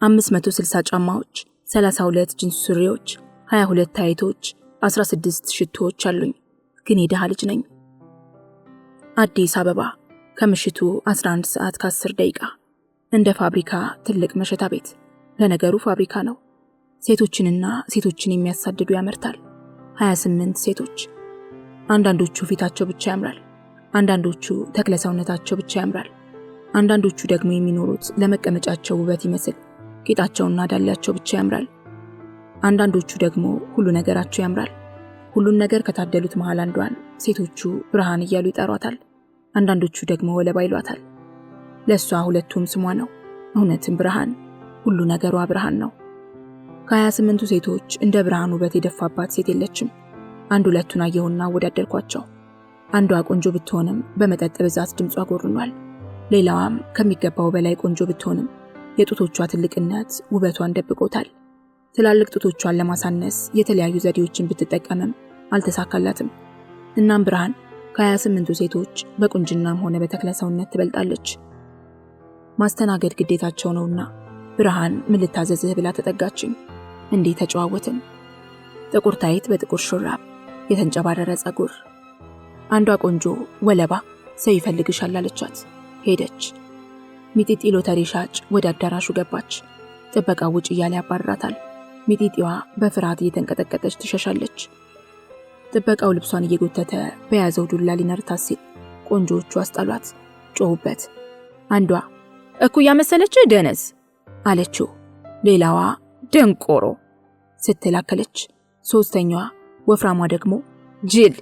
560 ጫማዎች፣ 32 ጂንስ ሱሪዎች፣ 22 ታይቶች፣ 16 ሽቶዎች አሉኝ። ግን የደሃ ልጅ ነኝ። አዲስ አበባ ከምሽቱ 11 ሰዓት ከ10 ደቂቃ። እንደ ፋብሪካ ትልቅ መሸታ ቤት። ለነገሩ ፋብሪካ ነው። ሴቶችንና ሴቶችን የሚያሳድዱ ያመርታል። 28 ሴቶች። አንዳንዶቹ ፊታቸው ብቻ ያምራል። አንዳንዶቹ ተክለ ሰውነታቸው ብቻ ያምራል። አንዳንዶቹ ደግሞ የሚኖሩት ለመቀመጫቸው ውበት ይመስል ጌጣቸውና ዳሌያቸው ብቻ ያምራል። አንዳንዶቹ ደግሞ ሁሉ ነገራቸው ያምራል። ሁሉን ነገር ከታደሉት መሃል አንዷን ሴቶቹ ብርሃን እያሉ ይጠሯታል። አንዳንዶቹ ደግሞ ወለባ ይሏታል። ለሷ ሁለቱም ስሟ ነው። እውነትም ብርሃን፣ ሁሉ ነገሯ ብርሃን ነው። ከ28ቱ ሴቶች እንደ ብርሃን ውበት የደፋባት ሴት የለችም። አንድ ሁለቱን አየሁና ወዳደርኳቸው። አንዷ ቆንጆ ብትሆንም በመጠጥ ብዛት ድምጿ ጎርኗል። ሌላዋም ከሚገባው በላይ ቆንጆ ብትሆንም የጡቶቿ ትልቅነት ውበቷን ደብቆታል። ትላልቅ ጡቶቿን ለማሳነስ የተለያዩ ዘዴዎችን ብትጠቀምም አልተሳካላትም። እናም ብርሃን ከ28ቱ ሴቶች በቁንጅናም ሆነ በተክለ ሰውነት ትበልጣለች። ማስተናገድ ግዴታቸው ነውና ብርሃን ምን ልታዘዝህ ብላ ተጠጋችኝ። እንዲህ ተጨዋወትን። ጥቁር ታይት በጥቁር ሹራብ፣ የተንጨባረረ ጸጉር። አንዷ ቆንጆ ወለባ ሰው ይፈልግሻል አለቻት። ሄደች። ሚጢጢ ሎተሪ ሻጭ ወደ አዳራሹ ገባች። ጥበቃ ውጭ እያለ ያባርራታል። ሚጢጢዋ በፍርሃት እየተንቀጠቀጠች ትሸሻለች። ጥበቃው ልብሷን እየጎተተ በያዘው ዱላ ሊነርታት ሲል ቆንጆዎቹ አስጣሏት፣ ጮሁበት። አንዷ እኩያ መሰለች ደነዝ አለችው። ሌላዋ ደንቆሮ ስትል አከለች። ሶስተኛዋ ወፍራሟ ደግሞ ጅል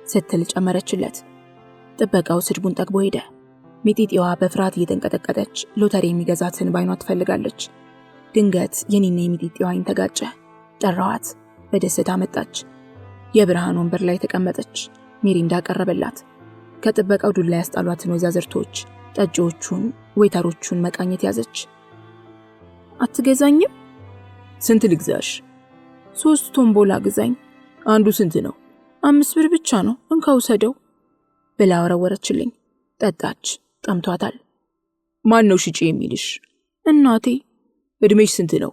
ስትል ጨመረችለት። ጥበቃው ስድቡን ጠግቦ ሄደ። ሚጢጢዋ በፍርሃት እየተንቀጠቀጠች ሎተሪ የሚገዛትን ባይኗ ትፈልጋለች። ድንገት የኔና የሚጢጢዋ አይን ተጋጨ። ጠራዋት። በደስታ መጣች። የብርሃን ወንበር ላይ ተቀመጠች። ሚሪንዳ ቀረበላት። ከጥበቃው ዱላ ያስጣሏትን ወይዛዝርቶች፣ ጠጪዎቹን፣ ወይተሮቹን መቃኘት ያዘች። አትገዛኝም? ስንት ልግዛሽ? 3 ቶምቦላ ግዛኝ። አንዱ ስንት ነው? 5 ብር ብቻ ነው፣ እንካ ውሰደው ብላ ወረወረችልኝ። ጠጣች። ጠምቷታል። ማን ነው ሽጪ የሚልሽ? እናቴ። እድሜሽ ስንት ነው?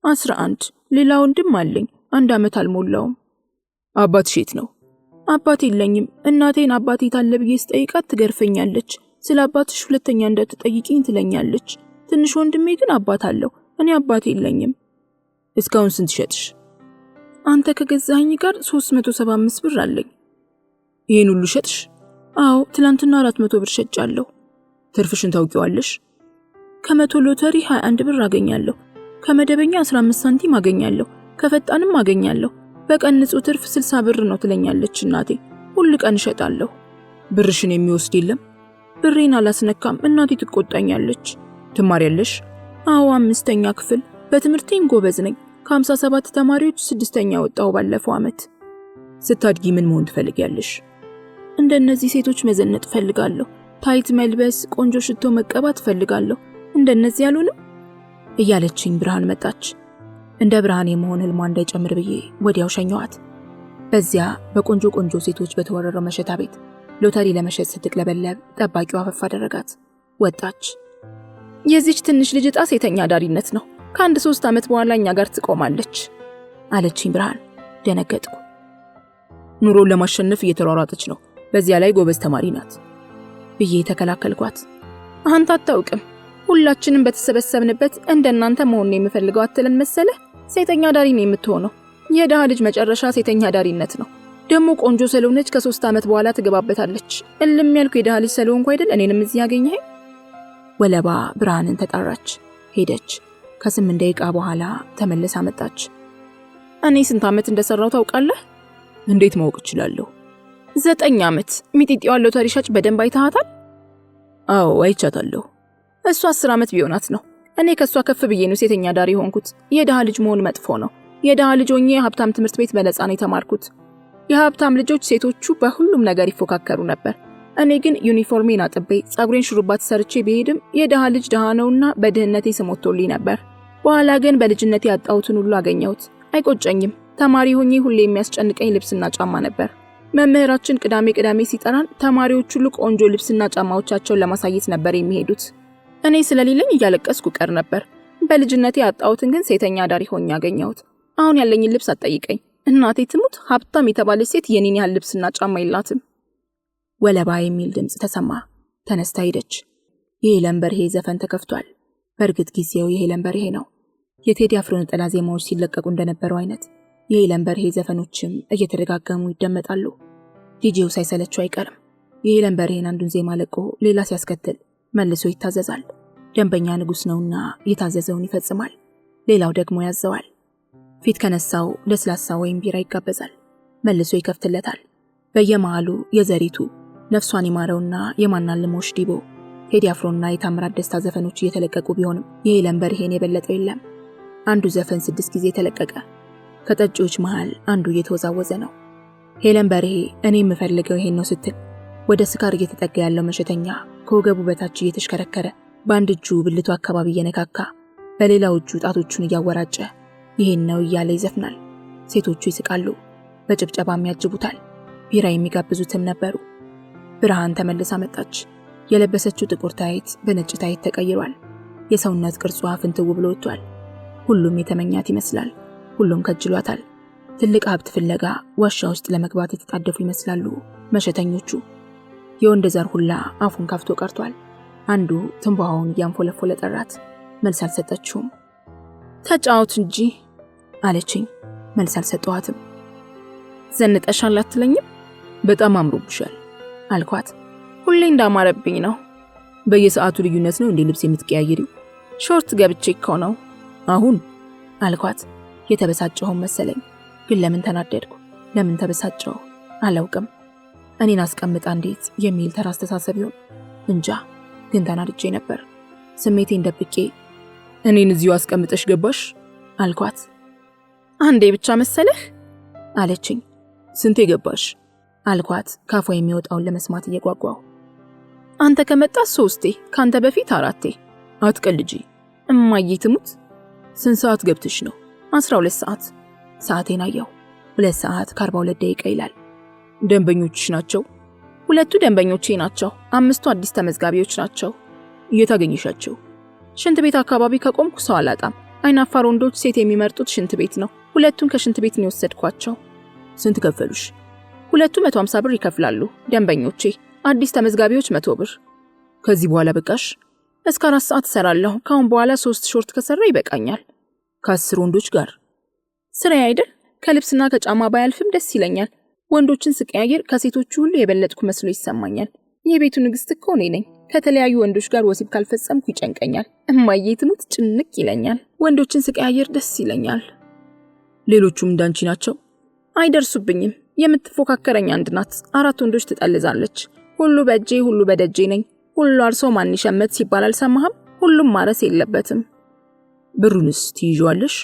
11። ሌላ ወንድም አለኝ፣ 1 ዓመት አልሞላውም። አባትሽ የት ነው? አባት የለኝም። እናቴን አባቴ ታለ ብዬ ስጠይቃት ትገርፈኛለች። ስለ አባትሽ ሁለተኛ እንዳትጠይቂኝ ትለኛለች። ትንሽ ወንድሜ ግን አባት አለው፣ እኔ አባት የለኝም። እስካሁን ስንት ሸጥሽ? አንተ ከገዛኸኝ ጋር 375 ብር አለኝ። ይሄን ሁሉ ሸጥሽ? አዎ፣ ትላንትና 400 ብር ሸጫለሁ። ትርፍሽን ታውቂዋለሽ? ከ100 ሎተሪ 21 ብር አገኛለሁ። ከመደበኛ 15 ሳንቲም አገኛለሁ። ከፈጣንም አገኛለሁ። በቀን ንጹህ ትርፍ 60 ብር ነው ትለኛለች እናቴ። ሁሉ ቀን እሸጣለሁ። ብርሽን የሚወስድ የለም? ብሬን አላስነካም፣ እናቴ ትቆጣኛለች። ትማሪያለሽ? አዎ፣ 5ኛ ክፍል። በትምህርቴም ጎበዝ ነኝ። ከ57 ተማሪዎች 6ኛ ወጣው ባለፈው ዓመት። ስታድጊ ምን መሆን ትፈልጊያለሽ? እንደነዚህ ሴቶች መዘነጥ ፈልጋለሁ። ታይት መልበስ፣ ቆንጆ ሽቶ መቀባት ፈልጋለሁ። እንደነዚህ ያሉንም እያለችኝ ብርሃን መጣች። እንደ ብርሃን የመሆን ህልሟ እንዳይጨምር ብዬ ወዲያው ሸኘኋት። በዚያ በቆንጆ ቆንጆ ሴቶች በተወረረው መሸታ ቤት ሎተሪ ለመሸጥ ስትቅለበለብ ጠባቂዋ አፈፍ አደረጋት። ወጣች። የዚች ትንሽ ልጅ ዕጣ ሴተኛ ዳሪነት ነው። ከአንድ 3 ዓመት በኋላ እኛ ጋር ትቆማለች አለችኝ ብርሃን። ደነገጥኩ። ኑሮን ለማሸነፍ እየተሯሯጠች ነው። በዚያ ላይ ጎበዝ ተማሪ ናት ብዬ ተከላከልኳት። አንተ አታውቅም። ሁላችንም በተሰበሰብንበት እንደናንተ መሆን ነው የምፈልገው አትለን መሰለ? ሴተኛ ዳሪ ነው የምትሆነው። የደሃ ልጅ መጨረሻ ሴተኛ ዳሪነት ነው። ደግሞ ቆንጆ ስለሆነች ከ3 ዓመት በኋላ ትገባበታለች። እልም ያልኩ የደሃ ልጅ ስለሆንኩ አይደል እኔንም እዚህ ያገኘኸኝ? ወለባ ብርሃንን ተጣራች። ሄደች። ከ8 ደቂቃ በኋላ ተመልሳ መጣች። እኔ ስንት ዓመት እንደሰራው ታውቃለህ? እንዴት ማወቅ እችላለሁ? 9 ዓመት። ሚጢጢዋ ሎተሪ ሻጭ በደንብ አይተሃታል? አዎ አይቻታለሁ። እሷ 10 ዓመት ቢሆናት ነው። እኔ ከሷ ከፍ ብዬ ነው ሴተኛ ዳሪ ሆንኩት። የደሃ ልጅ መሆን መጥፎ ነው። የደሃ ልጅ ሆኜ የሀብታም ትምህርት ቤት በነፃ ነው የተማርኩት። የሀብታም ልጆች ሴቶቹ በሁሉም ነገር ይፎካከሩ ነበር። እኔ ግን ዩኒፎርሜን አጥቤ ጸጉሬን ሹሩባ ተሰርቼ ብሄድም የደሃ ልጅ ደሃ ነውና በድህነቴ ስሞቶልኝ ነበር። በኋላ ግን በልጅነቴ ያጣሁትን ሁሉ አገኘሁት። አይቆጨኝም። ተማሪ ሆኜ ሁሌ የሚያስጨንቀኝ ልብስና ጫማ ነበር። መምህራችን ቅዳሜ ሲጠራን ተማሪዎች ሁሉ ቆንጆ ልብስና ጫማዎቻቸውን ለማሳየት ነበር የሚሄዱት። እኔ ስለሌለኝ እያለቀስኩ ቀር ነበር። በልጅነቴ ያጣሁትን ግን ሴተኛ ዳሪ ሆኜ ያገኘሁት። አሁን ያለኝን ልብስ አትጠይቀኝ። እናቴ ትሙት ሀብታም የተባለች ሴት የኔን ያህል ልብስና ጫማ የላትም። ወለባ የሚል ድምጽ ተሰማ። ተነስታ ሄደች። የሄለን በርሄ ዘፈን ተከፍቷል። በእርግጥ ጊዜው የሄለን በርሄ ነው። የቴዲ አፍሮ ነጠላ ዜማዎች ሲለቀቁ እንደነበረው አይነት የሄለን በርሄ ዘፈኖችም እየተደጋገሙ ይደመጣሉ። ዲጄው ሳይሰለችው አይቀርም። የሄለን በርሄን አንዱን ዜማ ለቆ ሌላ ሲያስከትል መልሶ ይታዘዛል። ደንበኛ ንጉስ ነውና የታዘዘውን ይፈጽማል። ሌላው ደግሞ ያዘዋል። ፊት ከነሳው ለስላሳ ወይም ቢራ ይጋበዛል። መልሶ ይከፍትለታል። በየመሃሉ የዘሪቱ ነፍሷን ይማረውና የማናልሞሽ ዲቦ፣ ቴዲ አፍሮና የታምራት ደስታ ዘፈኖች እየተለቀቁ ቢሆንም የሄለን በርሄን የበለጠው የለም። አንዱ ዘፈን 6 ጊዜ ተለቀቀ። ከጠጪዎች መሃል አንዱ እየተወዛወዘ ነው። ሄለን በርሄ እኔ የምፈልገው ይሄን ነው ስትል ወደ ስካር እየተጠጋ ያለው መሸተኛ ከወገቡ በታች እየተሽከረከረ በአንድ እጁ ብልቱ አካባቢ እየነካካ በሌላው እጁ ጣቶቹን እያወራጨ ይሄን ነው እያለ ይዘፍናል። ሴቶቹ ይስቃሉ፣ በጭብጨባም ያጅቡታል። ቢራ የሚጋብዙትም ነበሩ። ብርሃን ተመልሳ መጣች። የለበሰችው ጥቁር ታይት በነጭ ታይት ተቀይሯል። የሰውነት ቅርጿ ፍንትው ብሎ ወጥቷል። ሁሉም የተመኛት ይመስላል። ሁሉም ከጅሏታል። ትልቅ ሀብት ፍለጋ ዋሻ ውስጥ ለመግባት የተጣደፉ ይመስላሉ መሸተኞቹ። የወንድ ዘር ሁላ አፉን ከፍቶ ቀርቷል። አንዱ ትንባሆውን እያንፎለፎለ ጠራት። መልስ አልሰጠችውም። ተጫወት እንጂ አለችኝ። መልስ አልሰጠኋትም። ዘንጠሻል አትለኝም? በጣም አምሮብሻል አልኳት። ሁሌ እንዳማረብኝ ነው። በየሰዓቱ ልዩነት ነው እንዴ ልብስ የምትቀያየሪው? ሾርት ገብቼ እኮ ነው አሁን አልኳት። የተበሳጨሁም መሰለኝ። ግን ለምን ተናደድኩ? ለምን ተበሳጨሁ? አላውቅም። እኔን አስቀምጣ እንዴት የሚል ተራ አስተሳሰብ ይሆን እንጃ። ግን ተናድጄ ነበር። ስሜቴን ደብቄ እኔን እዚሁ አስቀምጠሽ ገባሽ አልኳት። አንዴ ብቻ መሰለህ አለችኝ። ስንቴ ገባሽ አልኳት ካፏ የሚወጣውን ለመስማት እየጓጓሁ። አንተ ከመጣ 3ቴ፣ ካንተ በፊት 4ቴ። አትቀልጂ። እማዬ ትሙት። ስንት ሰዓት ገብተሽ ነው? 12 ሰዓት። ሰዓቴን አየሁ። 2 ሰዓት ከ42 ደቂቃ ይላል። ደንበኞችሽ ናቸው? 2ቱ ደንበኞቼ ናቸው። 5ቱ አዲስ ተመዝጋቢዎች ናቸው። የት አገኘሻቸው? ሽንት ቤት አካባቢ ከቆምኩ ሰው አላጣም። አይናፋር ወንዶች ሴት የሚመርጡት ሽንት ቤት ነው። 2ቱን ከሽንት ቤት ነው የወሰድኳቸው። ስንት ከፈሉሽ? 2ቱ 150 ብር ይከፍላሉ ደንበኞቼ። አዲስ ተመዝጋቢዎች 100 ብር። ከዚህ በኋላ በቃሽ? እስከ 4 ሰዓት እሰራለሁ። ካሁን በኋላ 3 ሾርት ከሰራ ይበቃኛል። ከ10 ወንዶች ጋር ስራዬ አይደል? ከልብስና ከጫማ ባያልፍም ደስ ይለኛል። ወንዶችን ስቀያየር ከሴቶቹ ሁሉ የበለጥኩ መስሎ ይሰማኛል። የቤቱ ንግስት እኮ እኔ ነኝ። ከተለያዩ ወንዶች ጋር ወሲብ ካልፈጸምኩ ይጨንቀኛል። እማዬ ትሙት ጭንቅ ይለኛል። ወንዶችን ስቀያየር ደስ ይለኛል። ሌሎቹም እንዳንቺ ናቸው? አይደርሱብኝም። የምትፎካከረኝ አንድ ናት። 4 ወንዶች ትጠልዛለች። ሁሉ በእጄ ሁሉ በደጄ ነኝ። ሁሉ አርሶ ማን ይሸመት ሲባል አልሰማህም? ሁሉም ማረስ የለበትም። ብሩንስ ትይዣለሽ?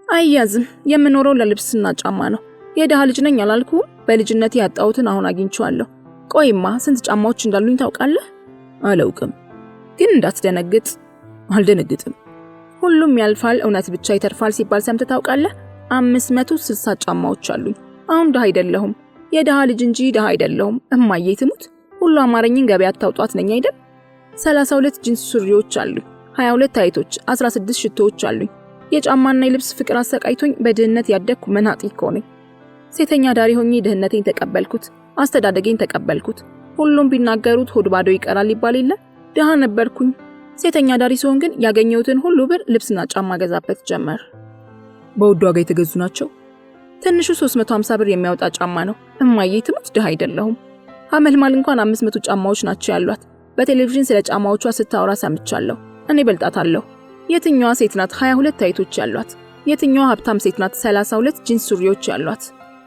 አያዝም። የምኖረው ለልብስና ጫማ ነው። የደሃ ልጅ ነኝ አላልኩም? በልጅነቴ ያጣሁትን አሁን አግኝቼዋለሁ። ቆይማ ስንት ጫማዎች እንዳሉኝ ታውቃለህ? አላውቅም። ግን እንዳትደነግጥ። አልደነግጥም። ሁሉም ያልፋል እውነት ብቻ ይተርፋል ሲባል ሰምተህ ታውቃለህ? 560 ጫማዎች አሉኝ። አሁን ደሃ አይደለሁም። የደሃ ልጅ እንጂ ደሃ አይደለሁም። እማዬ ትሙት ሁሉ አማረኝን ገበያ አታውጧት ነኝ አይደል? 32 ጂንስ ሱሪዎች አሉኝ። 22 ታይቶች፣ 16 ሽቶዎች አሉኝ። የጫማና የልብስ ፍቅር አሰቃይቶኝ በድህነት ያደግኩ መናጢ እኮ ነኝ። ሴተኛ ዳሪ ሆኜ ድህነቴን ተቀበልኩት፣ አስተዳደጌን ተቀበልኩት። ሁሉም ቢናገሩት ሆድ ባዶ ይቀራል ይባል የለ? ደሃ ነበርኩኝ። ሴተኛ ዳሪ ሲሆን ግን ያገኘሁትን ሁሉ ብር ልብስና ጫማ ገዛበት ጀመር። በውድ ዋጋ የተገዙ ናቸው? ትንሹ 350 ብር የሚያወጣ ጫማ ነው። እማዬ ትሙት ደሃ አይደለሁም። አመልማል እንኳን 500 ጫማዎች ናቸው ያሏት። በቴሌቪዥን ስለ ጫማዎቿ ስታወራ ሰምቻለሁ። እኔ በልጣታለሁ። የትኛዋ ሴት ናት 22 ታይቶች ያሏት? የትኛዋ ሀብታም ሴት ናት 32 ጂንስ ሱሪዎች ያሏት?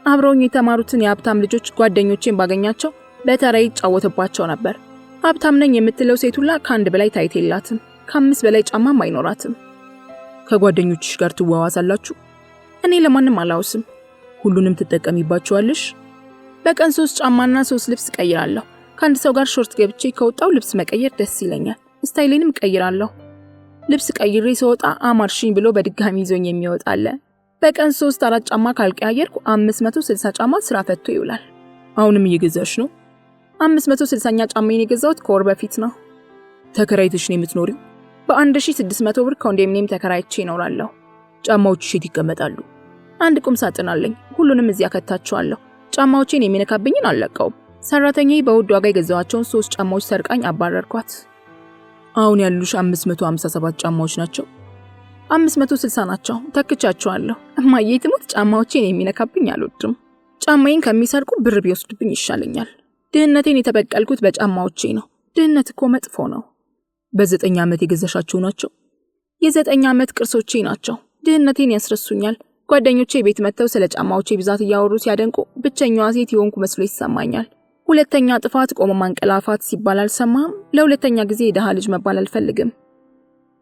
አብረውኝ የተማሩትን የሀብታም ልጆች ጓደኞቼን ባገኛቸው በተራይ ይጫወትባቸው ነበር። ሀብታም ነኝ የምትለው ሴት ሁላ ከአንድ በላይ ታይት የላትም፣ ከ5 በላይ ጫማም አይኖራትም። ከጓደኞችሽ ጋር ትዋዋሳላችሁ? እኔ ለማንም አላውስም። ሁሉንም ትጠቀሚባቸዋለሽ? በቀን 3 ጫማና 3 ልብስ ቀይራለሁ። ከአንድ ሰው ጋር ሾርት ገብቼ ከወጣው ልብስ መቀየር ደስ ይለኛል። ስታይሌንም ቀይራለሁ። ልብስ ቀይሬ ስወጣ አማርሽኝ ብሎ በድጋሚ ይዞኝ የሚወጣ አለ። በቀን 3-4 ጫማ ካልቀያየርኩ 560 ጫማ ስራ ፈቶ ይውላል። አሁንም እየገዛሽ ነው? 560ኛ ጫማዬን የገዛሁት ከወር በፊት ነው። ተከራይተሽ ነው የምትኖሪው? በ1600 ብር ኮንዶሚኒየም ተከራይቼ እኖራለሁ። ጫማዎች የት ይቀመጣሉ? አንድ ቁም ሳጥን አለኝ። ሁሉንም እዚያ ከታቸዋለሁ። ጫማዎቼን የሚነካብኝን አልለቀውም። ሰራተኛዬ በውድ ዋጋ የገዛኋቸውን 3 ጫማዎች ሰርቃኝ አባረርኳት። አሁን ያሉሽ 557 ጫማዎች ናቸው? 560 ናቸው። ተክቻቸዋለሁ። እማዬ ትሙት ጫማዎቼን የሚነካብኝ አልወድም። ጫማዬን ከሚሰርቁ ብር ቢወስድብኝ ይሻለኛል። ድህነቴን የተበቀልኩት በጫማዎቼ ነው። ድህነት እኮ መጥፎ ነው። በ9 ዓመት የገዛሻቸው ናቸው? የ9 ዓመት ቅርሶቼ ናቸው። ድህነቴን ያስረሱኛል። ጓደኞቼ ቤት መጥተው ስለ ጫማዎቼ ብዛት እያወሩ ሲያደንቁ ብቸኛዋ ሴት የሆንኩ መስሎ ይሰማኛል። ሁለተኛ ጥፋት ቆሞ ማንቀላፋት ሲባል አልሰማም። ለሁለተኛ ጊዜ የደሃ ልጅ መባል አልፈልግም።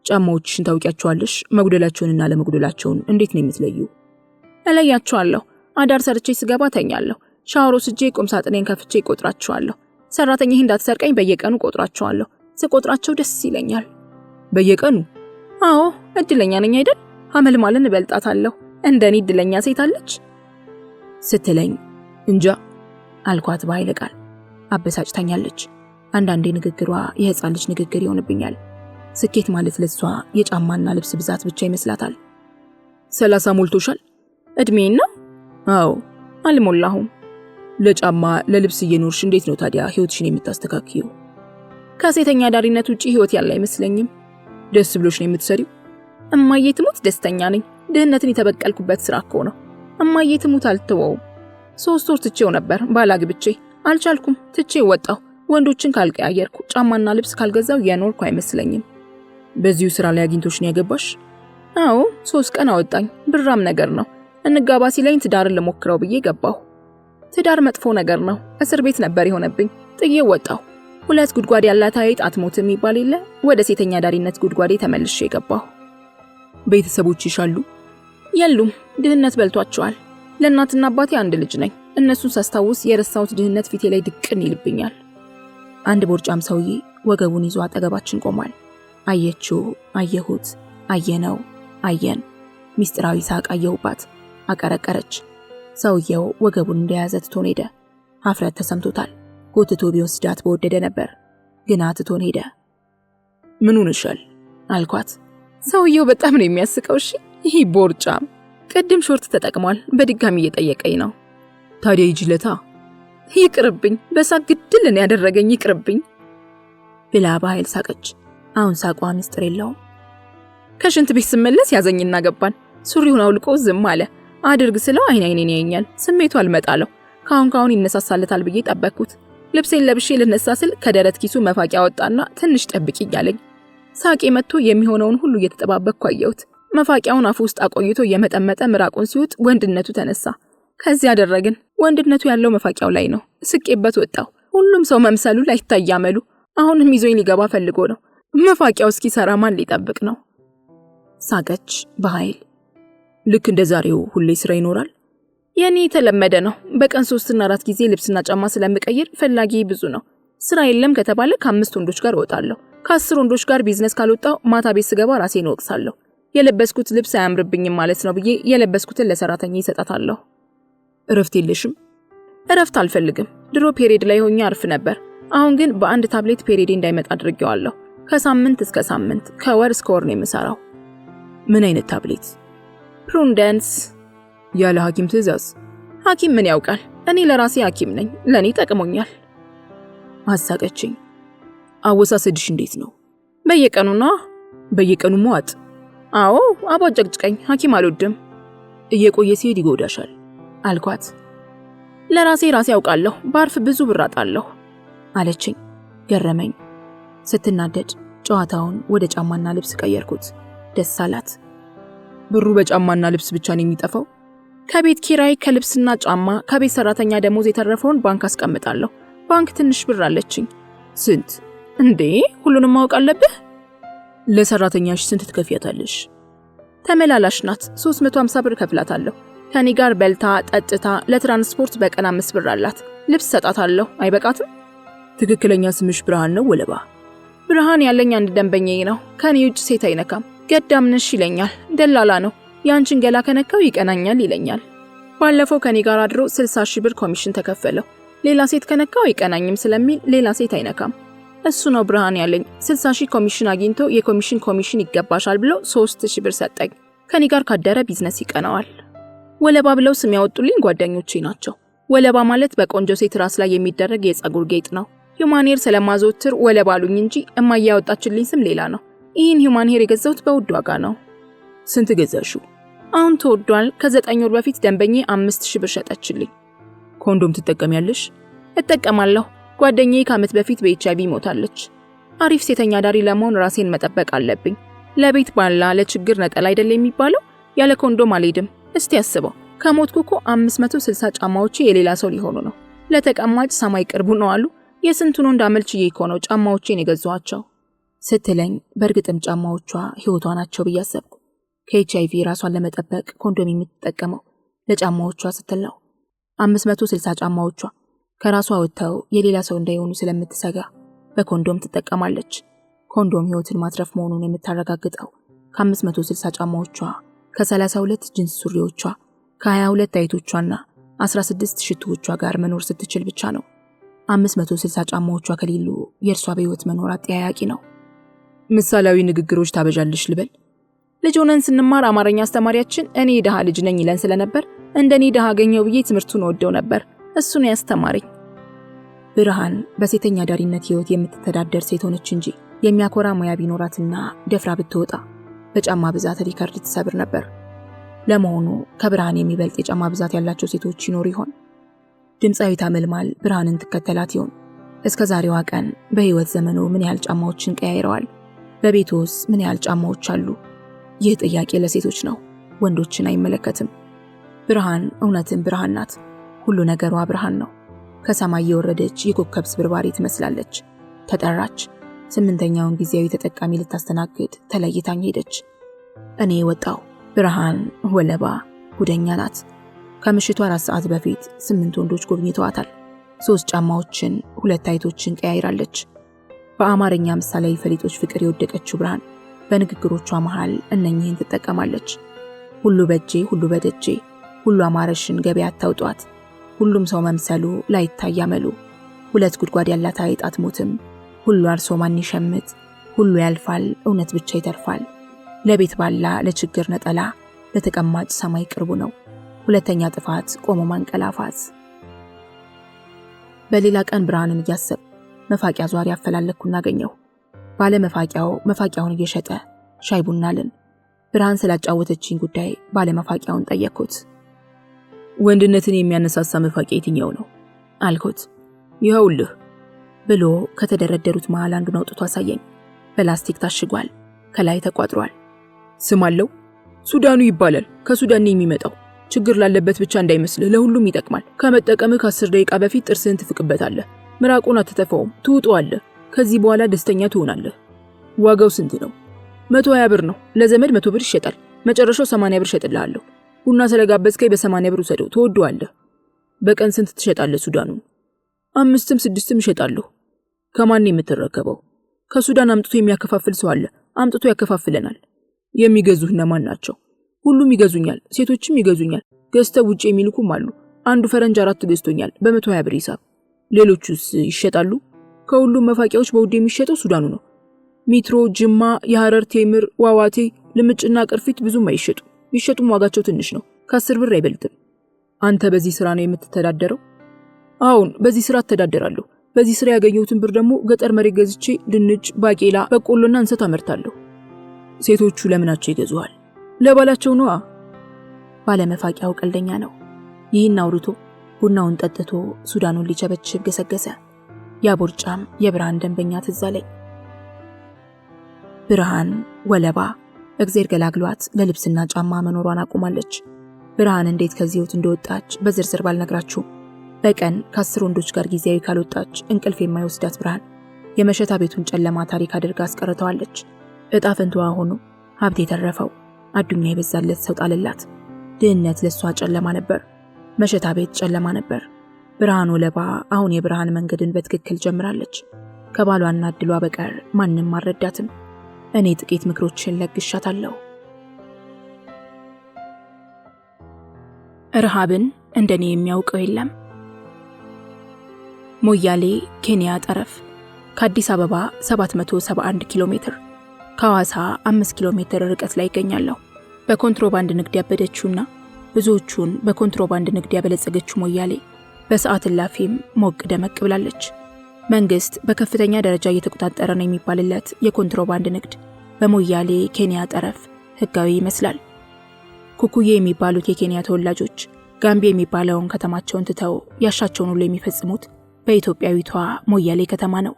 ጫማዎችሽን ታውቂያቸዋለሽ? መጉደላቸውንና ለመጉደላቸውን እንዴት ነው የምትለዩ? እለያቸዋለሁ። አዳር ሰርቼ ስገባ ተኛለሁ። ሻወር ወስጄ ቁም ሳጥኔን ከፍቼ ቆጥራቸዋለሁ። ሰራተኛዬ እንዳትሰርቀኝ በየቀኑ ቆጥራቸዋለሁ። ስቆጥራቸው ደስ ይለኛል። በየቀኑ? አዎ፣ እድለኛ ነኝ አይደል? ሐመልማልን እበልጣታለሁ። እንደኔ እድለኛ ሴት አለች ስትለኝ እንጃ አልኳት በኃይለ ቃል። አበሳጭታኛለች። አንዳንዴ ንግግሯ የህፃን ልጅ ንግግር ይሆንብኛል። ስኬት ማለት ለሷ የጫማና ልብስ ብዛት ብቻ ይመስላታል። 30 ሞልቶሻል? እድሜን ነው? አዎ። አልሞላሁም። ለጫማ ለልብስ እየኖርሽ እንዴት ነው ታዲያ ህይወትሽን የምታስተካክዩ? ከሴተኛ ዳሪነት ውጪ ህይወት ያለ አይመስለኝም። ደስ ብሎሽ ነው የምትሰሪው? እማዬ ትሙት ደስተኛ ነኝ። ድህነትን የተበቀልኩበት ስራ እኮ ነው። እማዬ ትሙት አልተወውም። 3 ወር ትቼው ነበር ባላግብቼ። አልቻልኩም፣ ትቼው ወጣሁ። ወንዶችን ካልቀያየርኩ ጫማና ልብስ ካልገዛው የኖርኩ አይመስለኝም። በዚሁ ስራ ላይ አግኝቶሽ ነው ያገባሽ? አዎ፣ 3 ቀን አወጣኝ። ብራም ነገር ነው። እንጋባ ሲለኝ ትዳርን ልሞክረው ብዬ ገባሁ። ትዳር መጥፎ ነገር ነው። እስር ቤት ነበር የሆነብኝ። ጥዬው ወጣሁ። 2 ጉድጓድ ያላት አይጥ አትሞትም የሚባል የለ። ወደ ሴተኛ ዳሪነት ጉድጓዴ ተመልሼ ገባሁ። ቤተሰቦችሽ አሉ? የሉም፣ ድህነት በልቷቸዋል። ለእናትና አባቴ አንድ ልጅ ነኝ። እነሱን ሳስታውስ የረሳሁት ድህነት ፊቴ ላይ ድቅን ይልብኛል። አንድ ቦርጫም ሰውዬ ወገቡን ይዞ አጠገባችን ቆሟል። አየችው፣ አየሁት፣ አየነው፣ አየን። ሚስጥራዊ ሳቅ አየሁባት። አቀረቀረች። ሰውየው ወገቡን እንደያዘ ትቶን ሄደ። ሀፍረት ተሰምቶታል። ጎትቶ ቢወስዳት በወደደ ነበር፣ ግና ትቶን ሄደ። ምን ሆነሻል አልኳት። ሰውየው በጣም ነው የሚያስቀው። እሺ፣ ይሄ ቦርጫም ቅድም ሾርት ተጠቅሟል። በድጋሚ እየጠየቀኝ ነው። ታዲያ ይጅለታ። ይቅርብኝ፣ በሳቅ ግድልን ያደረገኝ ይቅርብኝ ብላ በኃይል ሳቀች። አሁን ሳቋ ምስጢር የለውም። ከሽንት ቤት ስመለስ ያዘኝና ገባን። ሱሪውን አውልቆ ዝም አለ። አድርግ ስለው አይን አይኔን ያየኛል። ስሜቱ አልመጣለው። ካሁን ይነሳሳለታል ብዬ ጠበቅኩት። ልብሴን ለብሼ ልነሳ ስል ከደረት ኪሱ መፋቂያ ወጣና ትንሽ ጠብቂ እያለኝ። ሳቄ መጥቶ የሚሆነውን ሁሉ እየተጠባበቅኩ አየሁት። መፋቂያውን አፉ ውስጥ አቆይቶ የመጠመጠ ምራቁን ሲውጥ ወንድነቱ ተነሳ። ከዚህ ያደረግን። ወንድነቱ ያለው መፋቂያው ላይ ነው። ስቄበት ወጣው። ሁሉም ሰው መምሰሉ ላይ ታያመሉ። አሁንም ይዞኝ ሊገባ ፈልጎ ነው። መፋቂያው እስኪሰራ ማን ሊጠብቅ ነው? ሳቀች በኃይል። ልክ እንደ ዛሬው ሁሌ ስራ ይኖራል? የኔ የተለመደ ነው። በቀን 3 እና 4 ጊዜ ልብስና ጫማ ስለምቀይር ፈላጊ ብዙ ነው። ስራ የለም ከተባለ ከ5 ወንዶች ጋር እወጣለሁ። ከ10 ወንዶች ጋር ቢዝነስ ካልወጣው ማታ ቤት ስገባ ራሴን እወቅሳለሁ። የለበስኩት ልብስ አያምርብኝም ማለት ነው ብዬ የለበስኩትን ለሰራተኛ ይሰጣታለሁ። እረፍት የለሽም? እረፍት አልፈልግም። ድሮ ፔሪድ ላይ ሆኜ አርፍ ነበር። አሁን ግን በአንድ ታብሌት ፔሪድ እንዳይመጣ አድርጌዋለሁ። ከሳምንት እስከ ሳምንት፣ ከወር እስከ ወር ነው የምሰራው። ምን አይነት ታብሌት? ፕሩንደንስ። ያለ ሐኪም ትዕዛዝ? ሐኪም ምን ያውቃል? እኔ ለራሴ ሐኪም ነኝ። ለኔ ጠቅሞኛል። አሳቀችኝ። አወሳሰድሽ እንዴት ነው? በየቀኑ ነው። በየቀኑ መዋጥ? አዎ፣ አቧጨቅጭቀኝ። ሐኪም አልወድም። እየቆየ ሲሄድ ይጎዳሻል አልኳት። ለራሴ ያውቃለሁ። ባርፍ ብዙ ብር አጣለሁ አለችኝ። ገረመኝ። ስትናደድ ጨዋታውን ወደ ጫማና ልብስ ቀየርኩት። ደስ አላት። ብሩ በጫማና ልብስ ብቻ ነው የሚጠፋው? ከቤት ኪራይ፣ ከልብስና ጫማ፣ ከቤት ሰራተኛ ደሞዝ የተረፈውን ባንክ አስቀምጣለሁ። ባንክ ትንሽ ብር አለችኝ። ስንት? እንዴ ሁሉንም ማወቅ አለብህ? ለሰራተኛሽ ስንት ትከፍያታለሽ? ተመላላሽ ናት። 350 ብር ከፍላታለሁ። ከኔ ጋር በልታ ጠጥታ ለትራንስፖርት በቀን 5 ብር አላት። ልብስ ሰጣታለሁ። አይበቃትም? ትክክለኛ ስምሽ ብርሃን ነው ወለባ? ብርሃን ያለኝ አንድ ደንበኛዬ ነው። ከኔ ውጭ ሴት አይነካም። ገዳም ነሽ ይለኛል። ደላላ ነው። ያንቺን ገላ ከነካው ይቀናኛል ይለኛል። ባለፈው ከኔ ጋር አድሮ 60 ሺህ ብር ኮሚሽን ተከፈለው። ሌላ ሴት ከነካው አይቀናኝም ስለሚል ሌላ ሴት አይነካም። እሱ ነው ብርሃን ያለኝ። 60,000 ኮሚሽን አግኝቶ የኮሚሽን ይገባሻል ብሎ 3,000 ብር ሰጠኝ። ከኔ ጋር ካደረ ቢዝነስ ይቀናዋል። ወለባ ብለው ስም ያወጡልኝ ጓደኞቼ ናቸው። ወለባ ማለት በቆንጆ ሴት ራስ ላይ የሚደረግ የፀጉር ጌጥ ነው። ሂውማን ሄር ስለማዘወትር ወለባ አሉኝ እንጂ እማዬ ያወጣችልኝ ስም ሌላ ነው። ይህን ሂውማን ሄር የገዛሁት በውድ ዋጋ ነው። ስንት ገዛሽው? አሁን ተወዷል። ከ9 ወር በፊት ደንበኜ 5,000 ብር ሸጠችልኝ። ኮንዶም ትጠቀሚያለሽ? እጠቀማለሁ። ጓደኛዬ ከዓመት በፊት በኤችአይቪ ሞታለች። አሪፍ ሴተኛ ዳሪ ለመሆን ራሴን መጠበቅ አለብኝ። ለቤት ባላ ለችግር ነጠላ አይደል የሚባለው? ያለ ኮንዶም አልሄድም። እስቲ አስበው፣ ከሞትኩ እኮ 560 ጫማዎቼ የሌላ ሰው ሊሆኑ ነው። ለተቀማጭ ሰማይ ቅርቡ ነው አሉ። የስንቱን እንዳመልችዬ እኮ ነው ጫማዎቼን የገዛኋቸው ስትለኝ በእርግጥም ጫማዎቿ ህይወቷ ናቸው ብዬ አሰብኩ። ከኤችአይቪ ራሷን ለመጠበቅ ኮንዶም የምትጠቀመው ለጫማዎቿ ስትል ነው። 560 ጫማዎቿ ከራሷ ወጥተው የሌላ ሰው እንዳይሆኑ ስለምትሰጋ በኮንዶም ትጠቀማለች። ኮንዶም ህይወትን ማትረፍ መሆኑን የምታረጋግጠው ከ560 ጫማዎቿ፣ ከ32 ጅንስ ሱሪዎቿ፣ ከ22 አይቶቿና 16 ሽቶዎቿ ጋር መኖር ስትችል ብቻ ነው። 560 ጫማዎቿ ከሌሉ የእርሷ በህይወት መኖር አጠያያቂ ነው። ምሳሌያዊ ንግግሮች ታበዣልሽ ልበል? ልጅ ሆነን ስንማር አማርኛ አስተማሪያችን እኔ የደሃ ልጅ ነኝ ይለን ስለነበር እንደኔ ደሃ አገኘው ብዬ ትምህርቱን ወደው ነበር። እሱ ነው ያስተማረኝ። ብርሃን በሴተኛ ዳሪነት ህይወት የምትተዳደር ሴት ሆነች እንጂ የሚያኮራ ሙያ ቢኖራትና ደፍራ ብትወጣ በጫማ ብዛት ሪከርድ ትሰብር ነበር። ለመሆኑ ከብርሃን የሚበልጥ የጫማ ብዛት ያላቸው ሴቶች ይኖሩ ይሆን? ድምፃዊት አመልማል ብርሃንን ትከተላት ይሆን? እስከ ዛሬዋ ቀን በህይወት ዘመኑ ምን ያህል ጫማዎችን ቀያይረዋል? በቤቶስ ምን ያህል ጫማዎች አሉ? ይህ ጥያቄ ለሴቶች ነው፣ ወንዶችን አይመለከትም። ብርሃን እውነትም ብርሃን ናት። ሁሉ ነገሯ ብርሃን ነው። ከሰማይ የወረደች የኮከብ ስብርባሪ ትመስላለች። ተጠራች። 8ኛውን ጊዜያዊ ተጠቃሚ ልታስተናግድ ተለይታኝ ሄደች። እኔ ወጣው። ብርሃን ወለባ ጉደኛ ናት። ከምሽቱ 4 ሰዓት በፊት 8 ወንዶች ጎብኝተዋታል። 3 ጫማዎችን፣ 2 አይቶችን ቀያይራለች። በአማርኛ ምሳሌያዊ ፈሊጦች ፍቅር የወደቀችው ብርሃን በንግግሮቿ መሃል እነኚህን ትጠቀማለች። ሁሉ በእጄ ሁሉ በደጄ፣ ሁሉ አማረሽን ገበያ አታውጧት፣ ሁሉም ሰው መምሰሉ ላይታይ ያመሉ፣ 2 ጉድጓድ ያላት አይጥ አትሞትም፣ ሁሉ አርሶ ማን ይሸምት፣ ሁሉ ያልፋል እውነት ብቻ ይተርፋል፣ ለቤት ባላ ለችግር ነጠላ፣ ለተቀማጭ ሰማይ ቅርቡ ነው፣ ሁለተኛ ጥፋት ቆሞ ማንቀላፋት። በሌላ ቀን ብርሃንን እያሰብ መፋቂያ ዟሪ አፈላለኩና አገኘው። ባለ መፋቂያው መፋቂያውን እየሸጠ ሻይ ቡና አልን። ብርሃን ስላጫወተችኝ ጉዳይ ባለ መፋቂያውን ጠየቅኩት። ወንድነትን የሚያነሳሳ መፋቂያ የትኛው ነው አልኩት። ይኸውልህ ብሎ ከተደረደሩት መሃል አንዱን አውጥቶ አሳየኝ። በላስቲክ ታሽጓል፣ ከላይ ተቋጥሯል። ስም አለው። ሱዳኑ ይባላል። ከሱዳን የሚመጣው ችግር ላለበት ብቻ እንዳይመስልህ፣ ለሁሉም ይጠቅማል። ከመጠቀምህ ከ10 ደቂቃ በፊት ጥርስህን ትፍቅበታለህ። ምራቁን አትተፋውም፣ ትውጠዋለህ። ከዚህ በኋላ ደስተኛ ትሆናለህ። ዋጋው ስንት ነው? 120 ብር ነው። ለዘመድ 100 ብር ይሸጣል። መጨረሻው 80 ብር ሸጥልሃለሁ። ቡና ስለጋበዝከኝ በ80 ብር ውሰደው፣ ትወደዋለህ። በቀን ስንት ትሸጣለህ ሱዳኑን? 5ም 6ም እሸጣለሁ። ከማን የምትረከበው? ከሱዳን አምጥቶ የሚያከፋፍል ሰው አለ። አምጥቶ ያከፋፍለናል። የሚገዙህ እነማን ናቸው? ሁሉም ይገዙኛል። ሴቶችም ይገዙኛል። ገዝተው ውጭ የሚልኩም አሉ። አንዱ ፈረንጅ 4 ገዝቶኛል በ120 ብር ሂሳብ። ሌሎቹስ ይሸጣሉ? ከሁሉም መፋቂያዎች በውድ የሚሸጠው ሱዳኑ ነው። ሚትሮ፣ ጅማ፣ የሐረር ቴምር፣ ዋዋቴ፣ ልምጭና ቅርፊት ብዙም አይሸጡ። ቢሸጡም ዋጋቸው ትንሽ ነው። ከ10 ብር አይበልጥም። አንተ በዚህ ስራ ነው የምትተዳደረው? አሁን በዚህ ስራ እተዳደራለሁ። በዚህ ስራ ያገኘሁትን ብር ደግሞ ገጠር መሬት ገዝቼ ድንች፣ ባቄላ፣ በቆሎና እንሰት አመርታለሁ። ሴቶቹ ለምናቸው ይገዙሃል? ለባላቸው ነዋ። ባለመፋቂያው ቀልደኛ ነው። ይህን አውርቶ ቡናውን ጠጥቶ ሱዳኑን ሊቸበችብ ገሰገሰ። ያቦርጫም የብርሃን ደንበኛ ትዝ አለኝ። ብርሃን ወለባ እግዜር ገላግሏት ለልብስና ጫማ መኖሯን አቁማለች። ብርሃን እንዴት ከዚህ ህይወት እንደወጣች በዝርዝር ባልነግራችሁም በቀን ከ10 ወንዶች ጋር ጊዜያዊ ካልወጣች እንቅልፍ የማይወስዳት ብርሃን የመሸታ ቤቱን ጨለማ ታሪክ አድርጋ አስቀርተዋለች። እጣ ፈንታዋ ሆኖ ሀብት የተረፈው አዱኛ የበዛለት ሰው ጣልላት። ድህነት ለሷ ጨለማ ነበር። መሸታ ቤት ጨለማ ነበር። ብርሃን ወለባ አሁን የብርሃን መንገድን በትክክል ጀምራለች። ከባሏና እድሏ በቀር ማንም አልረዳትም። እኔ ጥቂት ምክሮችን ለግሻታለሁ። ረሃብን እንደኔ የሚያውቀው የለም። ሞያሌ ኬንያ ጠረፍ ከአዲስ አበባ 771 ኪሎ ሜትር፣ ከሐዋሳ 5 ኪሎ ሜትር ርቀት ላይ ይገኛለሁ። በኮንትሮባንድ ንግድ ያበደችውና ብዙዎቹን በኮንትሮባንድ ንግድ ያበለጸገችው ሞያሌ በሰዓት እላፊም ሞቅ ደመቅ ብላለች። መንግስት በከፍተኛ ደረጃ እየተቆጣጠረ ነው የሚባልለት የኮንትሮባንድ ንግድ በሞያሌ ኬንያ ጠረፍ ህጋዊ ይመስላል። ኩኩዬ የሚባሉት የኬንያ ተወላጆች ጋምቢ የሚባለውን ከተማቸውን ትተው ያሻቸውን ሁሉ የሚፈጽሙት በኢትዮጵያዊቷ ሞያሌ ከተማ ነው።